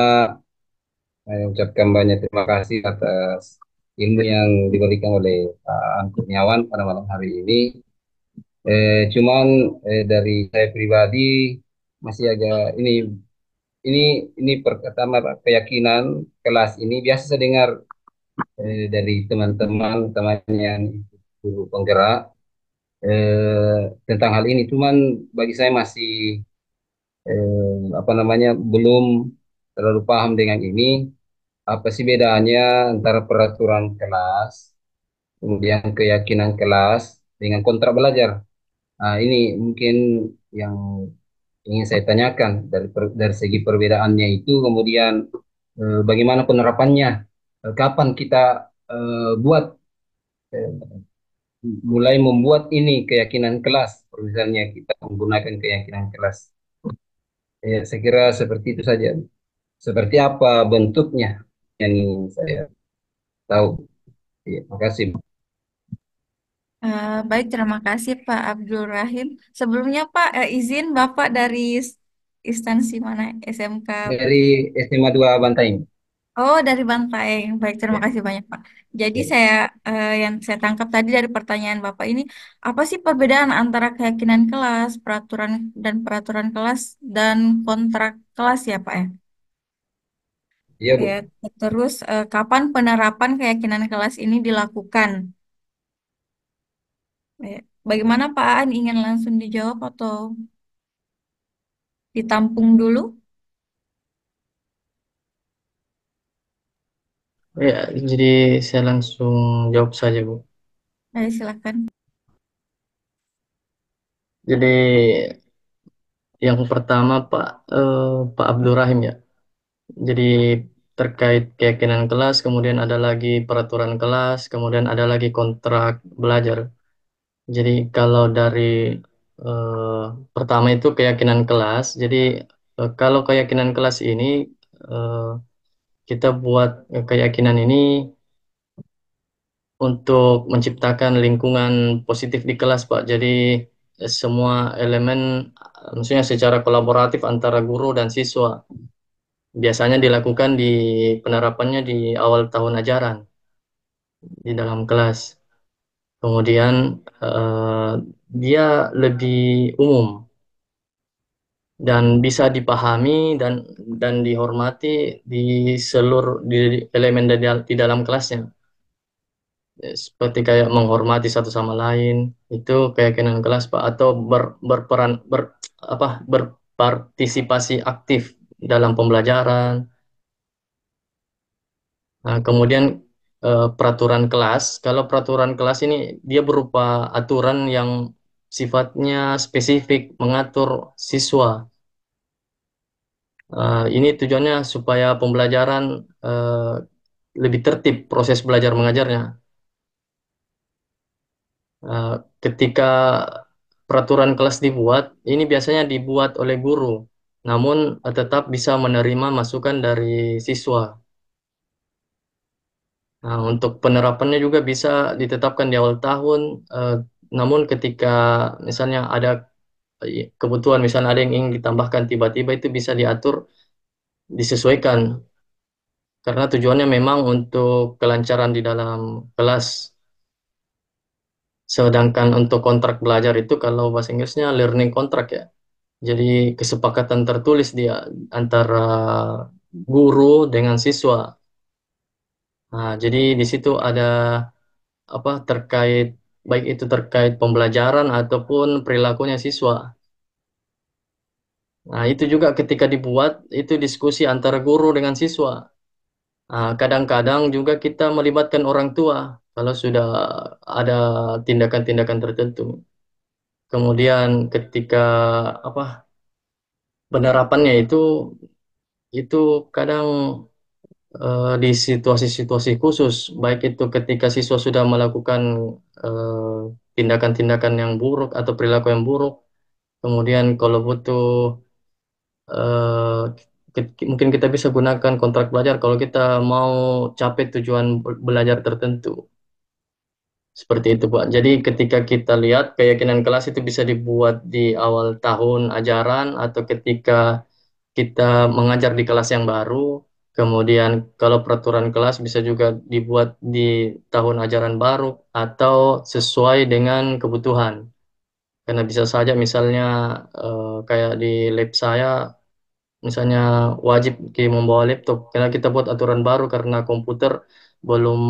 saya ucapkan banyak terima kasih atas ilmu yang diberikan oleh Pak An Kurniawan pada malam hari ini. Cuman dari saya pribadi masih agak ini ini pertama Pak, keyakinan kelas ini biasa saya dengar dari teman-teman teman yang guru penggerak tentang hal ini. Cuman bagi saya masih apa namanya belum terlalu paham dengan ini. Apa sih bedanya antara peraturan kelas, kemudian keyakinan kelas dengan kontrak belajar? Nah, ini mungkin yang ingin saya tanyakan dari segi perbedaannya itu, kemudian bagaimana penerapannya? Kapan kita buat eh, mulai membuat ini keyakinan kelas, misalnya kita menggunakan keyakinan kelas. Saya kira seperti itu saja. Seperti apa bentuknya yang ingin saya tahu. Ya, makasih. Baik, terima kasih Pak Abdul Rahim. Sebelumnya Pak, izin Bapak dari instansi mana? SMK. Dari SMA 2 Bantaing. Oh, dari Bantaeng. Baik, terima Ya, kasih banyak, Pak. Jadi ya. yang saya tangkap tadi dari pertanyaan Bapak ini, apa sih perbedaan antara keyakinan kelas, peraturan kelas dan kontrak kelas ya, Pak ya? Iya, Ya, Bu. terus kapan penerapan keyakinan kelas ini dilakukan? Ya, bagaimana Pak Aan ingin langsung dijawab atau ditampung dulu? Ya, jadi saya langsung jawab saja, Bu. Silakan. Jadi yang pertama Pak Abdurrahim ya. Jadi terkait keyakinan kelas, kemudian ada lagi peraturan kelas, kemudian ada lagi kontrak belajar. Jadi kalau dari eh, pertama itu keyakinan kelas. Jadi kalau keyakinan kelas ini eh, kita buat keyakinan ini untuk menciptakan lingkungan positif di kelas, Pak. Jadi semua elemen maksudnya secara kolaboratif antara guru dan siswa. Biasanya dilakukan di penerapannya di awal tahun ajaran di dalam kelas. Kemudian dia lebih umum dan bisa dipahami dan dihormati di seluruh di elemen di dalam kelasnya. Seperti kayak menghormati satu sama lain, itu keyakinan kelas, Pak, atau berperan berpartisipasi aktif dalam pembelajaran. Nah, kemudian peraturan kelas, kalau peraturan kelas ini dia berupa aturan yang sifatnya spesifik mengatur siswa. Ini tujuannya supaya pembelajaran lebih tertib proses belajar mengajarnya. Eh, Ketika peraturan kelas dibuat, ini biasanya dibuat oleh guru, namun tetap bisa menerima masukan dari siswa. Nah, untuk penerapannya juga bisa ditetapkan di awal tahun, eh, namun ketika misalnya ada kebutuhan, misalnya ada yang ingin ditambahkan tiba-tiba itu bisa diatur, disesuaikan, karena tujuannya memang untuk kelancaran di dalam kelas. Sedangkan untuk kontrak belajar itu kalau bahasa Inggrisnya learning contract ya. Jadi kesepakatan tertulis dia antara guru dengan siswa. Nah, jadi di situ ada apa terkait baik itu terkait pembelajaran ataupun perilakunya siswa. Nah, itu juga ketika dibuat itu diskusi antara guru dengan siswa. Nah, kadang-kadang juga kita melibatkan orang tua kalau sudah ada tindakan-tindakan tertentu. Kemudian ketika apa penerapannya itu kadang di situasi-situasi khusus, baik itu ketika siswa sudah melakukan tindakan-tindakan yang buruk atau perilaku yang buruk, kemudian kalau butuh mungkin kita bisa gunakan kontrak belajar kalau kita mau capai tujuan belajar tertentu. Seperti itu, Pak. Jadi ketika kita lihat keyakinan kelas itu bisa dibuat di awal tahun ajaran atau ketika kita mengajar di kelas yang baru. Kemudian kalau peraturan kelas bisa juga dibuat di tahun ajaran baru atau sesuai dengan kebutuhan. Karena bisa saja misalnya kayak di lab saya, misalnya wajib membawa laptop. Karena kita buat aturan baru karena komputer belum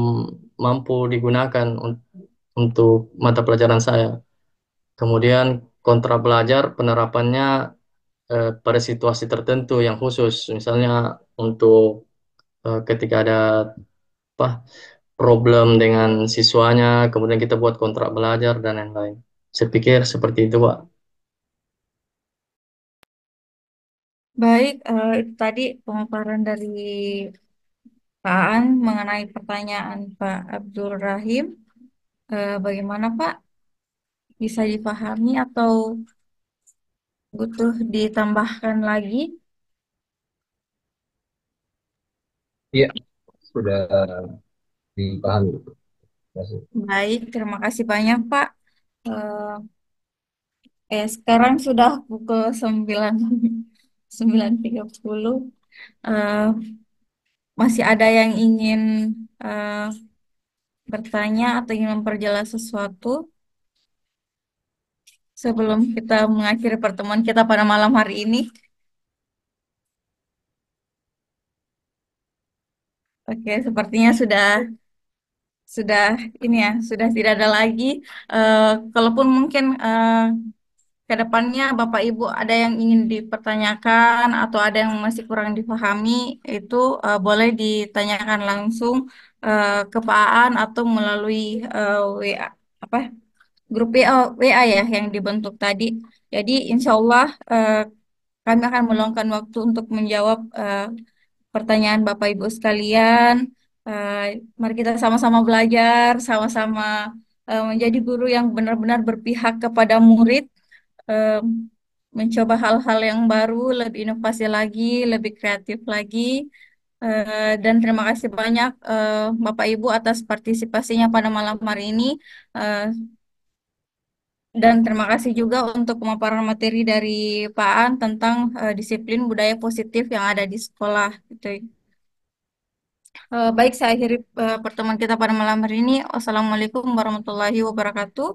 mampu digunakan untuk mata pelajaran saya. Kemudian kontra belajar penerapannya pada situasi tertentu yang khusus, misalnya untuk ketika ada apa problem dengan siswanya, kemudian kita buat kontrak belajar dan lain-lain. Saya pikir seperti itu, Pak. Baik, itu tadi pemaparan dari Pak Aan mengenai pertanyaan Pak Abdul Rahim. Bagaimana Pak? Bisa dipahami atau butuh ditambahkan lagi? Iya, sudah dipahami. Terima kasih. Baik, terima kasih banyak Pak. Sekarang sudah pukul 9 9.30. Eh, Masih ada yang ingin eh, bertanya atau ingin memperjelas sesuatu sebelum kita mengakhiri pertemuan kita pada malam hari ini? Oke, sepertinya sudah ini ya, sudah tidak ada lagi. Eh, Kalaupun mungkin ke depannya Bapak Ibu ada yang ingin dipertanyakan atau ada yang masih kurang dipahami, itu boleh ditanyakan langsung ke Pak Aan atau melalui WA apa grup WA ya yang dibentuk tadi. Jadi insya Allah kami akan meluangkan waktu untuk menjawab pertanyaan Bapak Ibu sekalian. Eh, Mari kita sama-sama belajar, sama-sama menjadi guru yang benar-benar berpihak kepada murid, eh, mencoba hal-hal yang baru, lebih inovasi lagi, lebih kreatif lagi. Dan terima kasih banyak Bapak Ibu atas partisipasinya pada malam hari ini. Eh, dan terima kasih juga untuk pemaparan materi dari Pak An tentang disiplin budaya positif yang ada di sekolah. Gitu. Baik, saya akhiri pertemuan kita pada malam hari ini. Wassalamualaikum warahmatullahi wabarakatuh.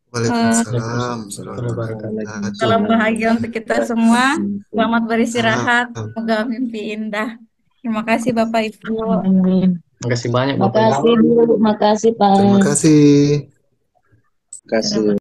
Waalaikumsalam Waalaikumsalam warahmatullahi wabarakatuh. Salam bahagia untuk kita semua. Selamat beristirahat. Salam. Semoga mimpi indah. Terima kasih Bapak Ibu. Amin. Terima kasih banyak Bapak Ibu. Makasih Bu, makasih Pak. Terima kasih. Kasih.